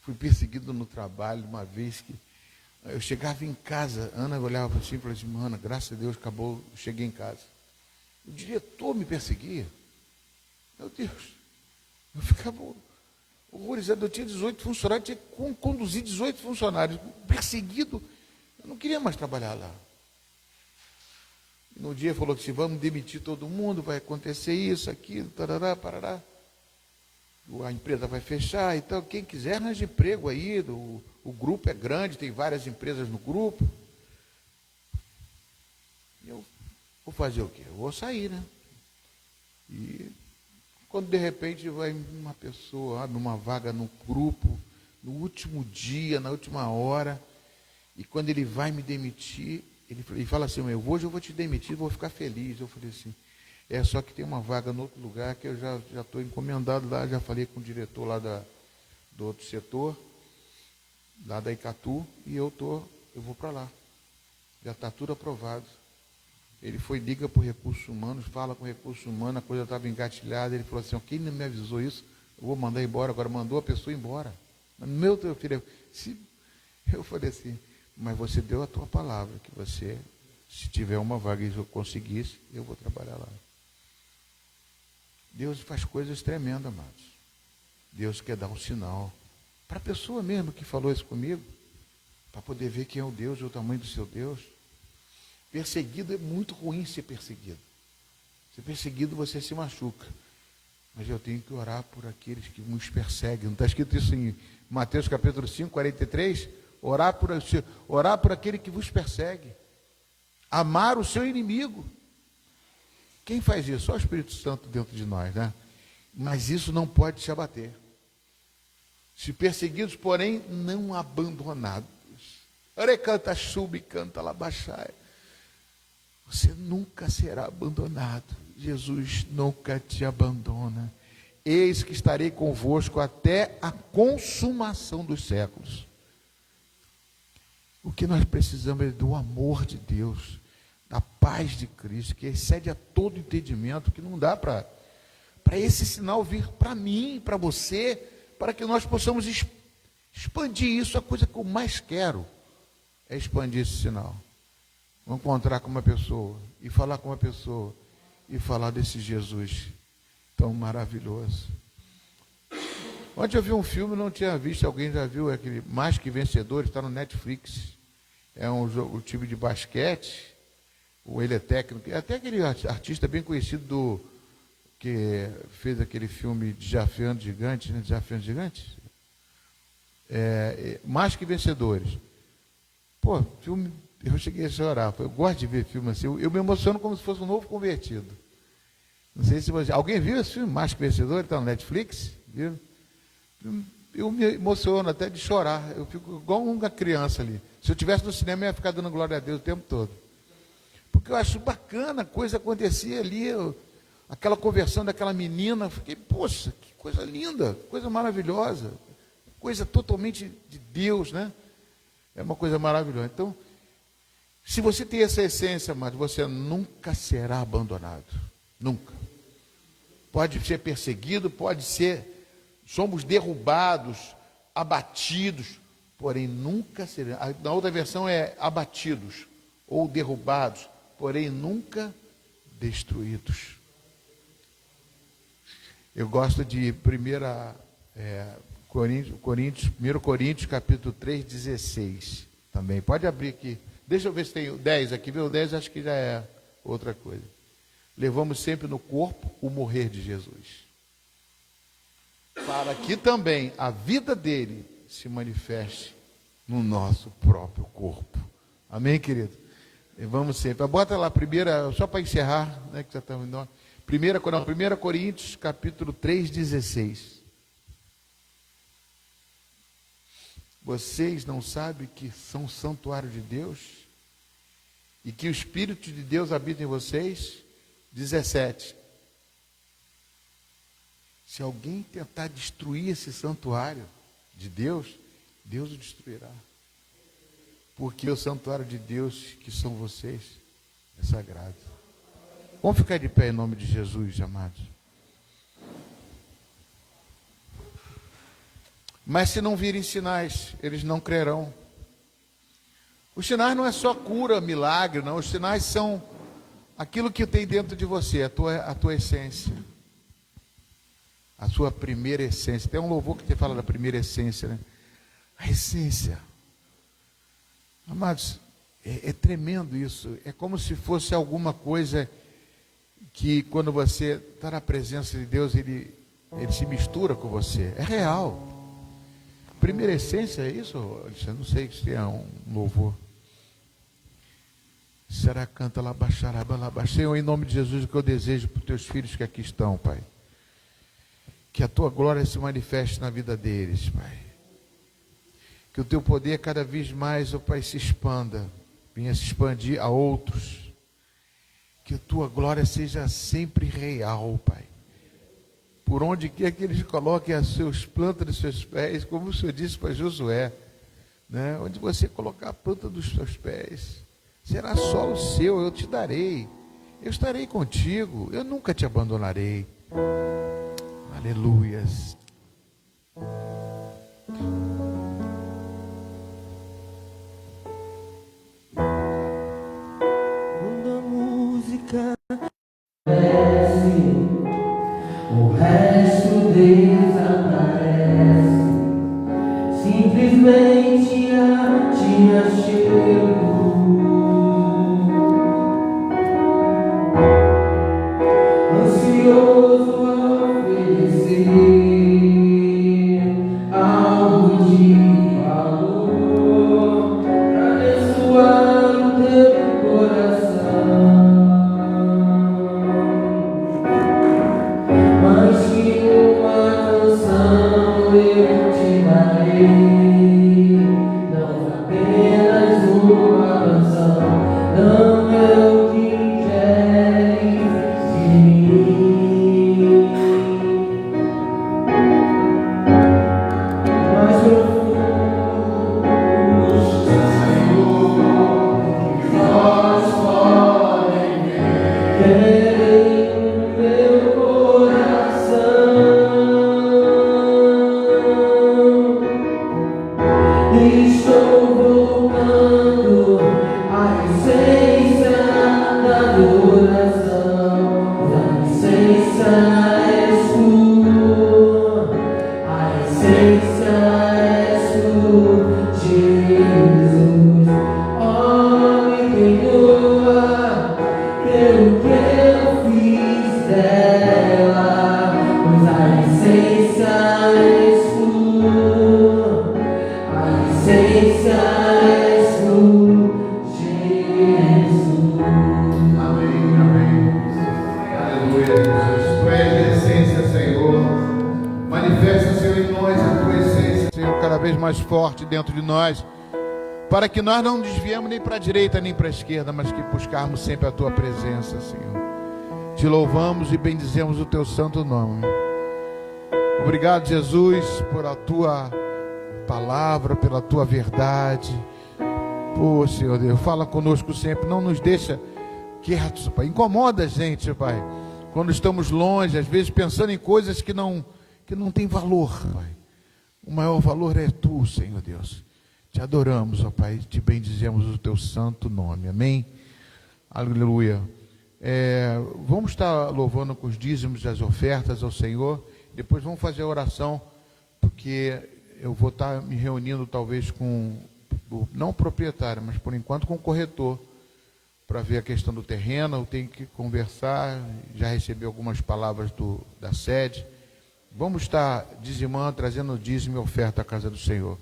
Fui perseguido no trabalho uma vez que eu chegava em casa, Ana olhava assim e falava assim, Ana, graças a Deus, acabou, eu cheguei em casa. O diretor me perseguia. Meu Deus. Eu ficava horrorizado. Eu tinha 18 funcionários, tinha que conduzir 18 funcionários. Perseguido. Eu não queria mais trabalhar lá. No dia falou que se vamos demitir todo mundo, vai acontecer isso, aquilo, tarará, parará. A empresa vai fechar, então quem quiser arranja emprego aí, o grupo é grande, tem várias empresas no grupo. Eu vou fazer o quê? Eu vou sair, né? E quando de repente vai uma pessoa, abre uma vaga no grupo, no último dia, na última hora, e quando ele vai me demitir, ele fala assim, hoje eu vou te demitir, vou ficar feliz. Eu falei assim, só que tem uma vaga no outro lugar que eu já estou encomendado lá, já falei com o diretor lá do outro setor, lá da Icatu, e eu vou para lá. Já está tudo aprovado. Ele foi, liga para o recursos humanos, fala com o recurso humano, a coisa estava engatilhada, ele falou assim, quem não me avisou isso, eu vou mandar embora, agora mandou a pessoa embora. Meu filho, eu falei assim, mas você deu a tua palavra, que você, se tiver uma vaga e eu conseguisse, eu vou trabalhar lá. Deus faz coisas tremendas, amados. Deus quer dar um sinal. Para a pessoa mesmo que falou isso comigo, para poder ver quem é o Deus e o tamanho do seu Deus. Perseguido é muito ruim ser perseguido. Ser perseguido você se machuca. Mas eu tenho que orar por aqueles que nos perseguem. Não está escrito isso em Mateus capítulo 5, 43? Orar por aquele que vos persegue. Amar o seu inimigo. Quem faz isso? Só o Espírito Santo dentro de nós, né? Mas isso não pode te abater. Se perseguidos, porém, não abandonados. Orecanta chubi, canta labaxai. Você nunca será abandonado. Jesus nunca te abandona. Eis que estarei convosco até a consumação dos séculos. O que nós precisamos é do amor de Deus, da paz de Cristo, que excede a todo entendimento, que não dá para esse sinal vir para mim, para você, para que nós possamos expandir isso. A coisa que eu mais quero é expandir esse sinal. Vou encontrar com uma pessoa, e falar com uma pessoa, e falar desse Jesus tão maravilhoso. Ontem eu vi um filme, não tinha visto, alguém já viu, aquele Mais Que Vencedores, está no Netflix. É um time de basquete, ele é técnico, até aquele artista bem conhecido que fez aquele filme Desafiando Gigantes, né? Desafiando Gigantes? Mais Que Vencedores. Pô, filme, eu cheguei a chorar, eu gosto de ver filme assim, eu me emociono como se fosse um novo convertido. Não sei se você... Alguém viu esse filme, Mais Que Vencedores, está no Netflix? Viu? Eu me emociono até de chorar, eu fico igual uma criança ali. Se eu estivesse no cinema, eu ia ficar dando glória a Deus o tempo todo. Porque eu acho bacana, a coisa acontecia ali, aquela conversão daquela menina, fiquei, poxa, que coisa linda, coisa maravilhosa, coisa totalmente de Deus, né? É uma coisa maravilhosa. Então, se você tem essa essência, mas você nunca será abandonado. Nunca. Pode ser perseguido, pode ser... Somos derrubados, abatidos, porém nunca seremos. Na outra versão é abatidos ou derrubados, porém nunca destruídos. Eu gosto de 1 Coríntios capítulo 3, 16 também. Pode abrir aqui. Deixa eu ver se tem o 10 aqui. Viu? O 10 acho que já é outra coisa. Levamos sempre no corpo o morrer de Jesus, para que também a vida dele se manifeste no nosso próprio corpo. Amém, querido? E vamos sempre. Bota lá a primeira, só para encerrar, né, que já estamos indo. 1 Coríntios, capítulo 3, 16. Vocês não sabem que são santuário de Deus? E que o Espírito de Deus habita em vocês? 17. Se alguém tentar destruir esse santuário de Deus, Deus o destruirá. Porque o santuário de Deus, que são vocês, é sagrado. Vamos ficar de pé em nome de Jesus, amados. Mas se não virem sinais, eles não crerão. Os sinais não é só cura, milagre, não. Os sinais são aquilo que tem dentro de você, a tua essência. A sua primeira essência. Tem um louvor que te fala da primeira essência, né? A essência. Amados, é tremendo isso. É como se fosse alguma coisa que quando você está na presença de Deus, ele se mistura com você. É real. Primeira essência é isso? Eu não sei se é um louvor. Será canta lá, baixaraba, lá, Senhor, em nome de Jesus, o que eu desejo para os teus filhos que aqui estão, Pai. Que a tua glória se manifeste na vida deles, Pai. Que o teu poder cada vez mais, ó Pai, se expanda, venha se expandir a outros. Que a tua glória seja sempre real, Pai. Por onde quer que eles coloquem as suas plantas dos seus pés, como o Senhor disse para Josué, né? Onde você colocar a planta dos seus pés, será solo seu, eu te darei. Eu estarei contigo, eu nunca te abandonarei. Aleluias. Quando a música desce, o resto desaparece. Simplesmente te achego. Ansioso a oferecer algo de valor pra abençoar o teu coração. Mas que uma canção eu te darei, não apenas uma canção, não é o que queres de mim. Mais profundo, Senhor, que nós podem ver. Querei o meu coração. Estou voltando à essência da adoração. A essência és tu, a essência és tu, Jesus. Oh, me perdoa pelo que eu fiz dela, pois a essência és tu, a essência és tu, Jesus. Amém, amém. Aleluia, Jesus. Tu és a essência, Senhor. Manifesta, Senhor, em nós a tua essência, Senhor, cada vez mais forte dentro de nós, para que nós não desviemos nem para a direita nem para a esquerda, mas que buscarmos sempre a tua presença, Senhor. Te louvamos e bendizemos o teu santo nome. Obrigado, Jesus, por a tua palavra, pela tua verdade. Pô, Senhor Deus, fala conosco sempre, não nos deixa quietos, Pai. Incomoda a gente, Pai, quando estamos longe, às vezes pensando em coisas que não têm valor, Pai. O maior valor é tu, Senhor Deus. Te adoramos, ó Pai, te bendizemos o teu santo nome, amém? Aleluia. Vamos estar louvando com os dízimos e as ofertas ao Senhor, depois vamos fazer a oração, porque eu vou estar me reunindo talvez com, não o proprietário, mas por enquanto com o corretor, para ver a questão do terreno. Eu tenho que conversar, já recebi algumas palavras da sede. Vamos estar dizimando, trazendo dízimo e oferta à casa do Senhor.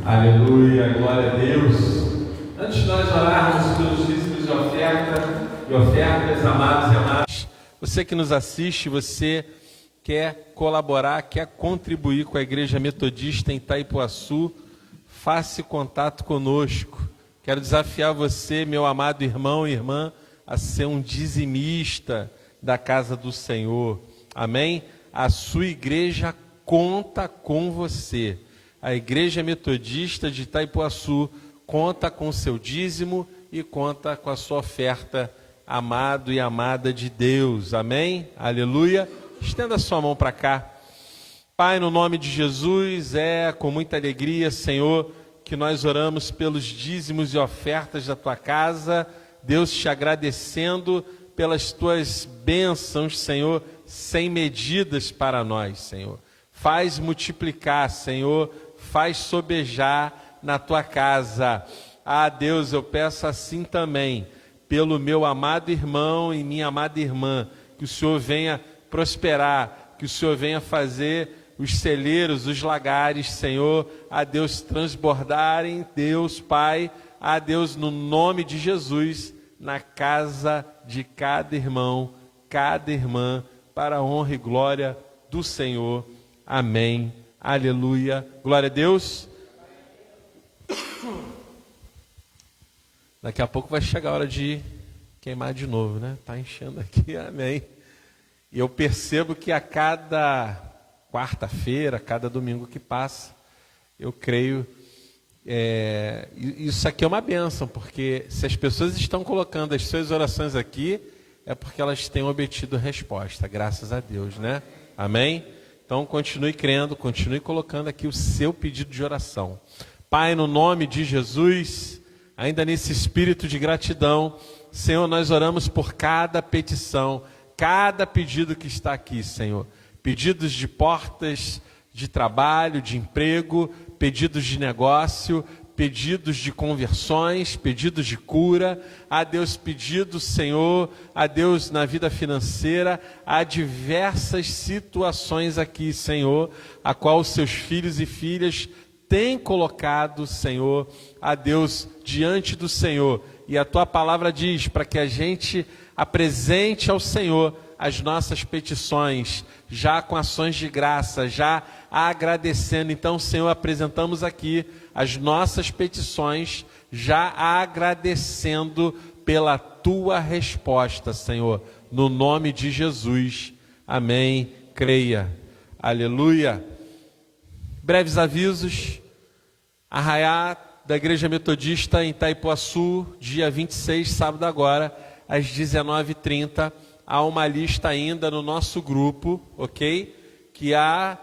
Aleluia, glória a Deus. Antes de nós orarmos pelos dízimos e ofertas, amados e amadas, você que nos assiste, você quer colaborar, quer contribuir com a Igreja Metodista em Itaipuaçu, faça contato conosco. Quero desafiar você, meu amado irmão e irmã, a ser um dizimista da casa do Senhor. Amém? A sua igreja conta com você. A Igreja Metodista de Itaipuaçu conta com o seu dízimo e conta com a sua oferta, amado e amada de Deus. Amém? Aleluia. Estenda a sua mão para cá. Pai, no nome de Jesus, com muita alegria, Senhor, que nós oramos pelos dízimos e ofertas da tua casa. Deus, te agradecendo pelas tuas bênçãos, Senhor, sem medidas para nós, Senhor. Faz multiplicar, Senhor, faz sobejar na tua casa. Ah, Deus, eu peço assim também, pelo meu amado irmão e minha amada irmã, que o Senhor venha prosperar, que o Senhor venha fazer os celeiros, os lagares, Senhor, a Deus transbordarem, Deus Pai, a Deus no nome de Jesus, na casa de cada irmão, cada irmã, para a honra e glória do Senhor. Amém. Aleluia. Glória a Deus. Daqui a pouco vai chegar a hora de queimar de novo, né? Tá enchendo aqui, amém. E eu percebo que a cada quarta-feira, cada domingo que passa, eu creio, isso aqui é uma bênção, porque se as pessoas estão colocando as suas orações aqui, é porque elas têm obtido resposta, graças a Deus, né? Amém? Então continue crendo, continue colocando aqui o seu pedido de oração. Pai, no nome de Jesus, ainda nesse espírito de gratidão, Senhor, nós oramos por cada petição, cada pedido que está aqui, Senhor. Pedidos de portas de trabalho, de emprego, pedidos de negócio, pedidos de conversões, pedidos de cura, a Deus pedidos, Senhor, a Deus na vida financeira, há diversas situações aqui, Senhor, a qual os seus filhos e filhas têm colocado, Senhor, a Deus diante do Senhor. E a tua palavra diz para que a gente apresente ao Senhor as nossas petições, já com ações de graça, já agradecendo. Então, Senhor, apresentamos aqui as nossas petições, já agradecendo pela tua resposta, Senhor, no nome de Jesus. Amém. Creia. Aleluia. Breves avisos. Arraiá da Igreja Metodista em Itaipuaçu, dia 26, sábado agora, às 19h30. Há uma lista ainda no nosso grupo, ok? Que há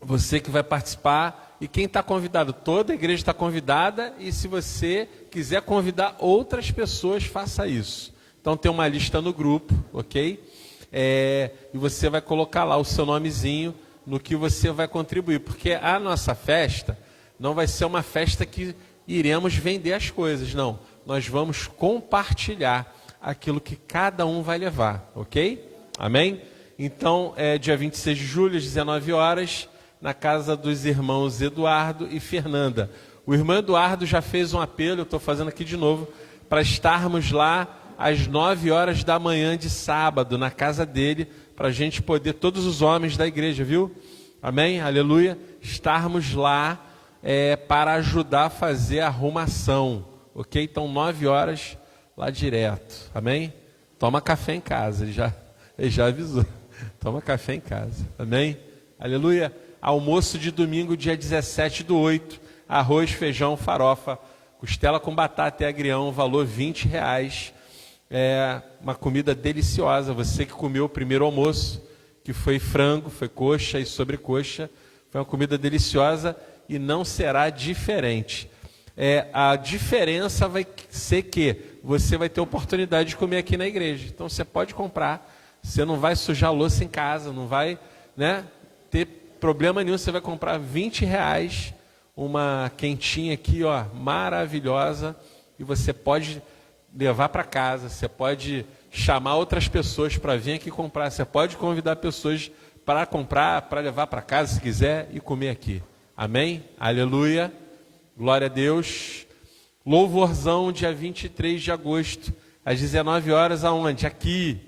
você que vai participar e quem está convidado. Toda a igreja está convidada e se você quiser convidar outras pessoas, faça isso. Então tem uma lista no grupo, ok? E você vai colocar lá o seu nomezinho no que você vai contribuir. Porque a nossa festa não vai ser uma festa que iremos vender as coisas, não. Nós vamos compartilhar aquilo que cada um vai levar, ok? Amém? Então, dia 26 de julho, às 19 horas, na casa dos irmãos Eduardo e Fernanda. O irmão Eduardo já fez um apelo, eu estou fazendo aqui de novo, para estarmos lá às 9 horas da manhã de sábado, na casa dele, para a gente poder, todos os homens da igreja, viu? Amém? Aleluia. Estarmos lá para ajudar a fazer a arrumação, ok? Então, 9 horas... lá direto, amém? Toma café em casa, ele já avisou, toma café em casa, amém? Aleluia. Almoço de domingo, dia 17/8, arroz, feijão, farofa, costela com batata e agrião, valor R$20, uma comida deliciosa. Você que comeu o primeiro almoço, que foi frango, foi coxa e sobrecoxa, foi uma comida deliciosa e não será diferente. A diferença vai ser que você vai ter oportunidade de comer aqui na igreja. Então você pode comprar, você não vai sujar a louça em casa, não vai, ter problema nenhum. Você vai comprar R$20, uma quentinha aqui, ó, maravilhosa, e você pode levar para casa, você pode chamar outras pessoas para vir aqui comprar, você pode convidar pessoas para comprar, para levar para casa se quiser e comer aqui. Amém? Aleluia. Glória a Deus. Louvorzão, dia 23 de agosto, às 19 horas, aonde? Aqui.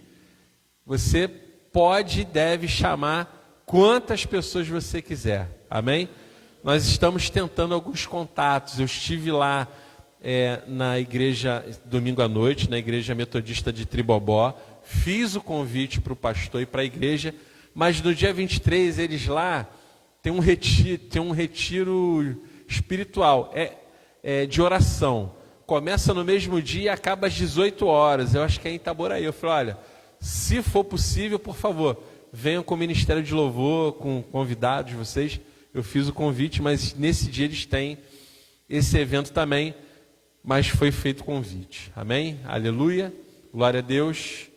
Você pode e deve chamar quantas pessoas você quiser. Amém? Nós estamos tentando alguns contatos. Eu estive lá na igreja, domingo à noite, na igreja metodista de Tribobó. Fiz o convite para o pastor e para a igreja, mas no dia 23 eles lá têm um retiro espiritual, de oração. Começa no mesmo dia e acaba às 18 horas. Eu acho que é em Itaboraí. Eu falei, olha, se for possível, por favor, venham com o Ministério de Louvor, com convidados de vocês. Eu fiz o convite, mas nesse dia eles têm esse evento também, mas foi feito o convite. Amém? Aleluia. Glória a Deus.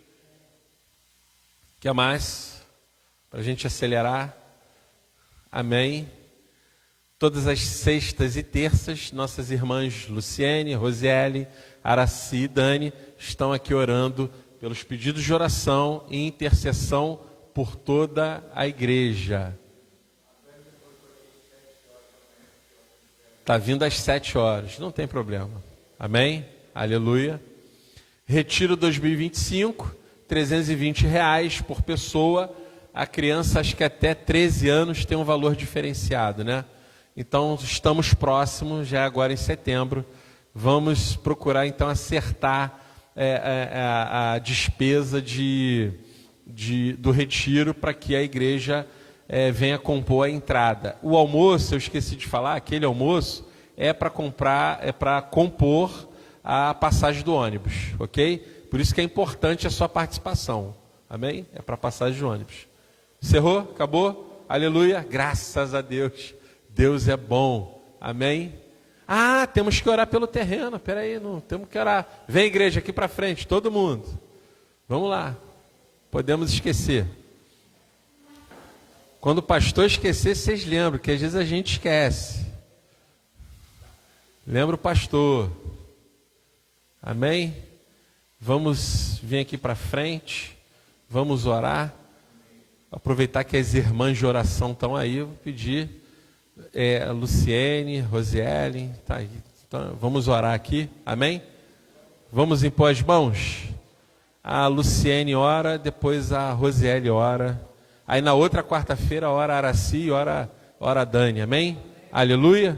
O que mais? Para a gente acelerar. Amém. Todas as sextas e terças, nossas irmãs Luciene, Rosiele, Araci e Dani estão aqui orando pelos pedidos de oração e intercessão por toda a igreja. Está vindo às 7 horas, não tem problema. Amém? Aleluia. Retiro 2025, R$320 por pessoa. A criança, acho que até 13 anos, tem um valor diferenciado, né? Então, estamos próximos, já agora em setembro. Vamos procurar, então, acertar a despesa do retiro para que a igreja venha compor a entrada. O almoço, eu esqueci de falar, aquele almoço é para compor a passagem do ônibus, ok? Por isso que é importante a sua participação, amém? É para passagem do ônibus. Encerrou? Acabou? Aleluia, graças a Deus. Deus é bom, amém? Ah, temos que orar pelo terreno, peraí, não temos que orar. Vem igreja aqui para frente, todo mundo. Vamos lá, podemos esquecer. Quando o pastor esquecer, vocês lembram, que às vezes a gente esquece. Lembra o pastor. Amém? Vamos vir aqui para frente. Vamos orar. Aproveitar que as irmãs de oração estão aí. Eu vou pedir Luciene, Rosiele. Tá aí. Então, vamos orar aqui. Amém? Vamos impor as mãos. A Luciene ora, depois a Rosiele ora. Aí na outra quarta-feira, ora Araci, ora Dani, amém? Aleluia.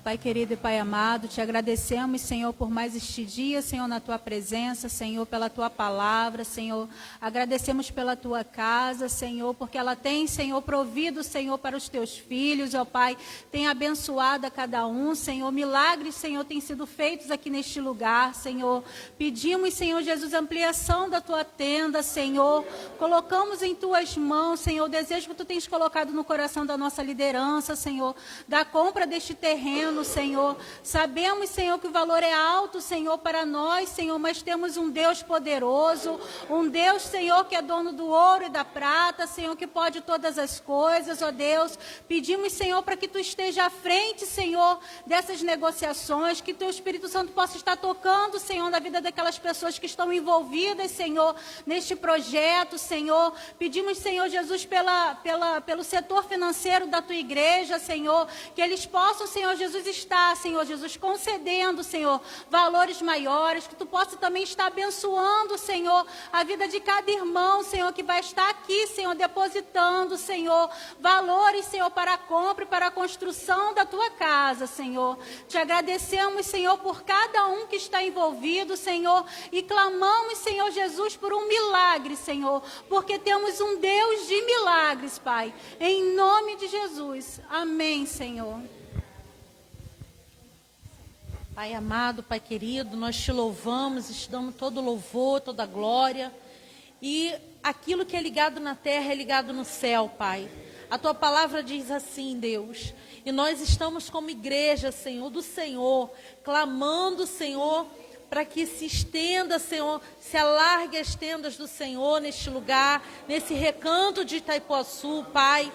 Pai querido e Pai amado, te agradecemos, Senhor, por mais este dia, Senhor, na tua presença, Senhor, pela tua palavra, Senhor. Agradecemos pela tua casa, Senhor, porque ela tem, Senhor, provido, Senhor, para os teus filhos, ó Pai, tem abençoado a cada um, Senhor. Milagres, Senhor, têm sido feitos aqui neste lugar, Senhor. Pedimos, Senhor Jesus, ampliação da tua tenda, Senhor. Colocamos em tuas mãos, Senhor, o desejo que tu tens colocado no coração da nossa liderança, Senhor, da compra deste terreno, Senhor. Sabemos, Senhor, que o valor é alto, Senhor, para nós, Senhor, mas temos um Deus poderoso, um Deus, Senhor, que é dono do ouro e da prata, Senhor, que pode todas as coisas, ó Deus. Pedimos, Senhor, para que tu esteja à frente, Senhor, dessas negociações, que teu Espírito Santo possa estar tocando, Senhor, na vida daquelas pessoas que estão envolvidas, Senhor, neste projeto, Senhor. Pedimos, Senhor Jesus, pelo setor financeiro da tua igreja, Senhor, que eles possam, Senhor Jesus, estar, Senhor Jesus, concedendo, Senhor, valores maiores, que tu possa também estar abençoando, Senhor, a vida de cada irmão, Senhor, que vai estar aqui, Senhor, depositando, Senhor, valores, Senhor, para a compra e para a construção da tua casa, Senhor. Te agradecemos, Senhor, por cada um que está envolvido, Senhor, e clamamos, Senhor Jesus, por um milagre, Senhor, porque temos um Deus de milagres, Pai, em nome de Jesus. Amém, Senhor. Pai amado, Pai querido, nós te louvamos, te damos todo louvor, toda glória. E aquilo que é ligado na terra é ligado no céu, Pai. A tua palavra diz assim, Deus. E nós estamos como igreja, Senhor, do Senhor, clamando, Senhor, para que se estenda, Senhor, se alargue as tendas do Senhor neste lugar, nesse recanto de Itaipuaçu, Pai.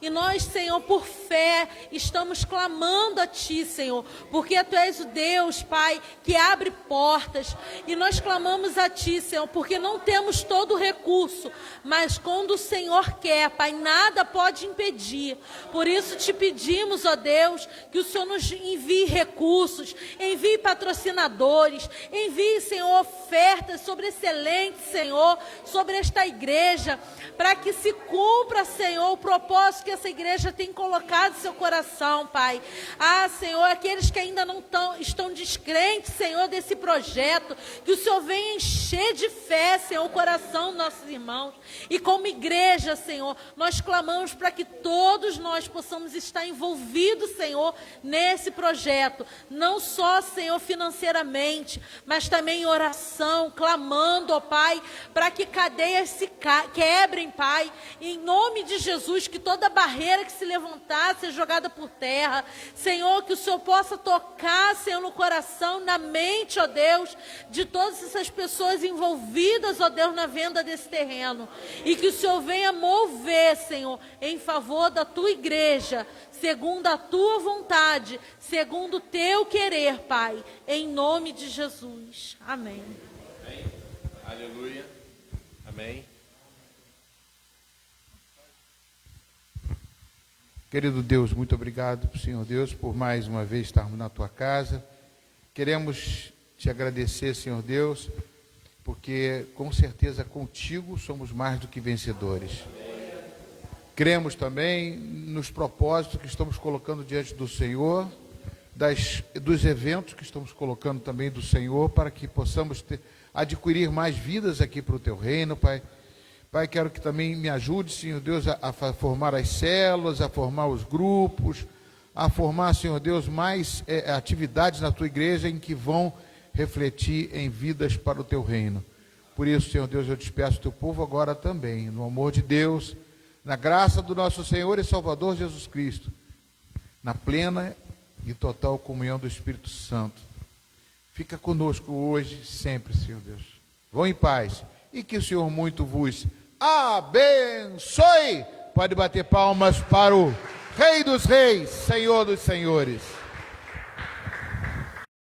E nós, Senhor, por fé, estamos clamando a Ti, Senhor, porque Tu és o Deus, Pai, que abre portas. E nós clamamos a Ti, Senhor, porque não temos todo o recurso, mas quando o Senhor quer, Pai, nada pode impedir. Por isso te pedimos, ó Deus, que o Senhor nos envie recursos, envie patrocinadores, envie, Senhor, ofertas excelentes, Senhor, sobre esta igreja, para que se cumpra, Senhor, o propósito que essa igreja tem colocado em seu coração, Pai. Ah, Senhor, aqueles que ainda não estão descrentes, Senhor, desse projeto, que o Senhor venha encher de fé, Senhor, o coração dos nossos irmãos. E como igreja, Senhor, nós clamamos para que todos nós possamos estar envolvidos, Senhor, nesse projeto. Não só, Senhor, financeiramente, mas também em oração, clamando, ó Pai, para que cadeias se quebrem, Pai, em nome de Jesus, que toda barreira que se levantar seja jogada por terra. Senhor, que o Senhor possa tocar, Senhor, no coração, na mente, ó Deus, de todas essas pessoas envolvidas, ó Deus, na venda desse terreno. E que o Senhor venha mover, Senhor, em favor da Tua igreja, segundo a Tua vontade, segundo o Teu querer, Pai, em nome de Jesus. Amém. Amém. Aleluia. Amém. Querido Deus, muito obrigado, Senhor Deus, por mais uma vez estarmos na Tua casa. Queremos Te agradecer, Senhor Deus, porque com certeza contigo somos mais do que vencedores. Cremos também nos propósitos que estamos colocando diante do Senhor, dos eventos que estamos colocando também do Senhor, para que possamos adquirir mais vidas aqui para o Teu reino, Pai. Pai, quero que também me ajude, Senhor Deus, a formar as células, a formar os grupos, a formar, Senhor Deus, mais atividades na Tua igreja em que vão refletir em vidas para o Teu reino. Por isso, Senhor Deus, eu despeço o Teu povo agora também, no amor de Deus, na graça do nosso Senhor e Salvador Jesus Cristo, na plena e total comunhão do Espírito Santo. Fica conosco hoje, sempre, Senhor Deus. Vão em paz e que o Senhor muito vos abençoe. Pode bater palmas para o Rei dos Reis, Senhor dos Senhores.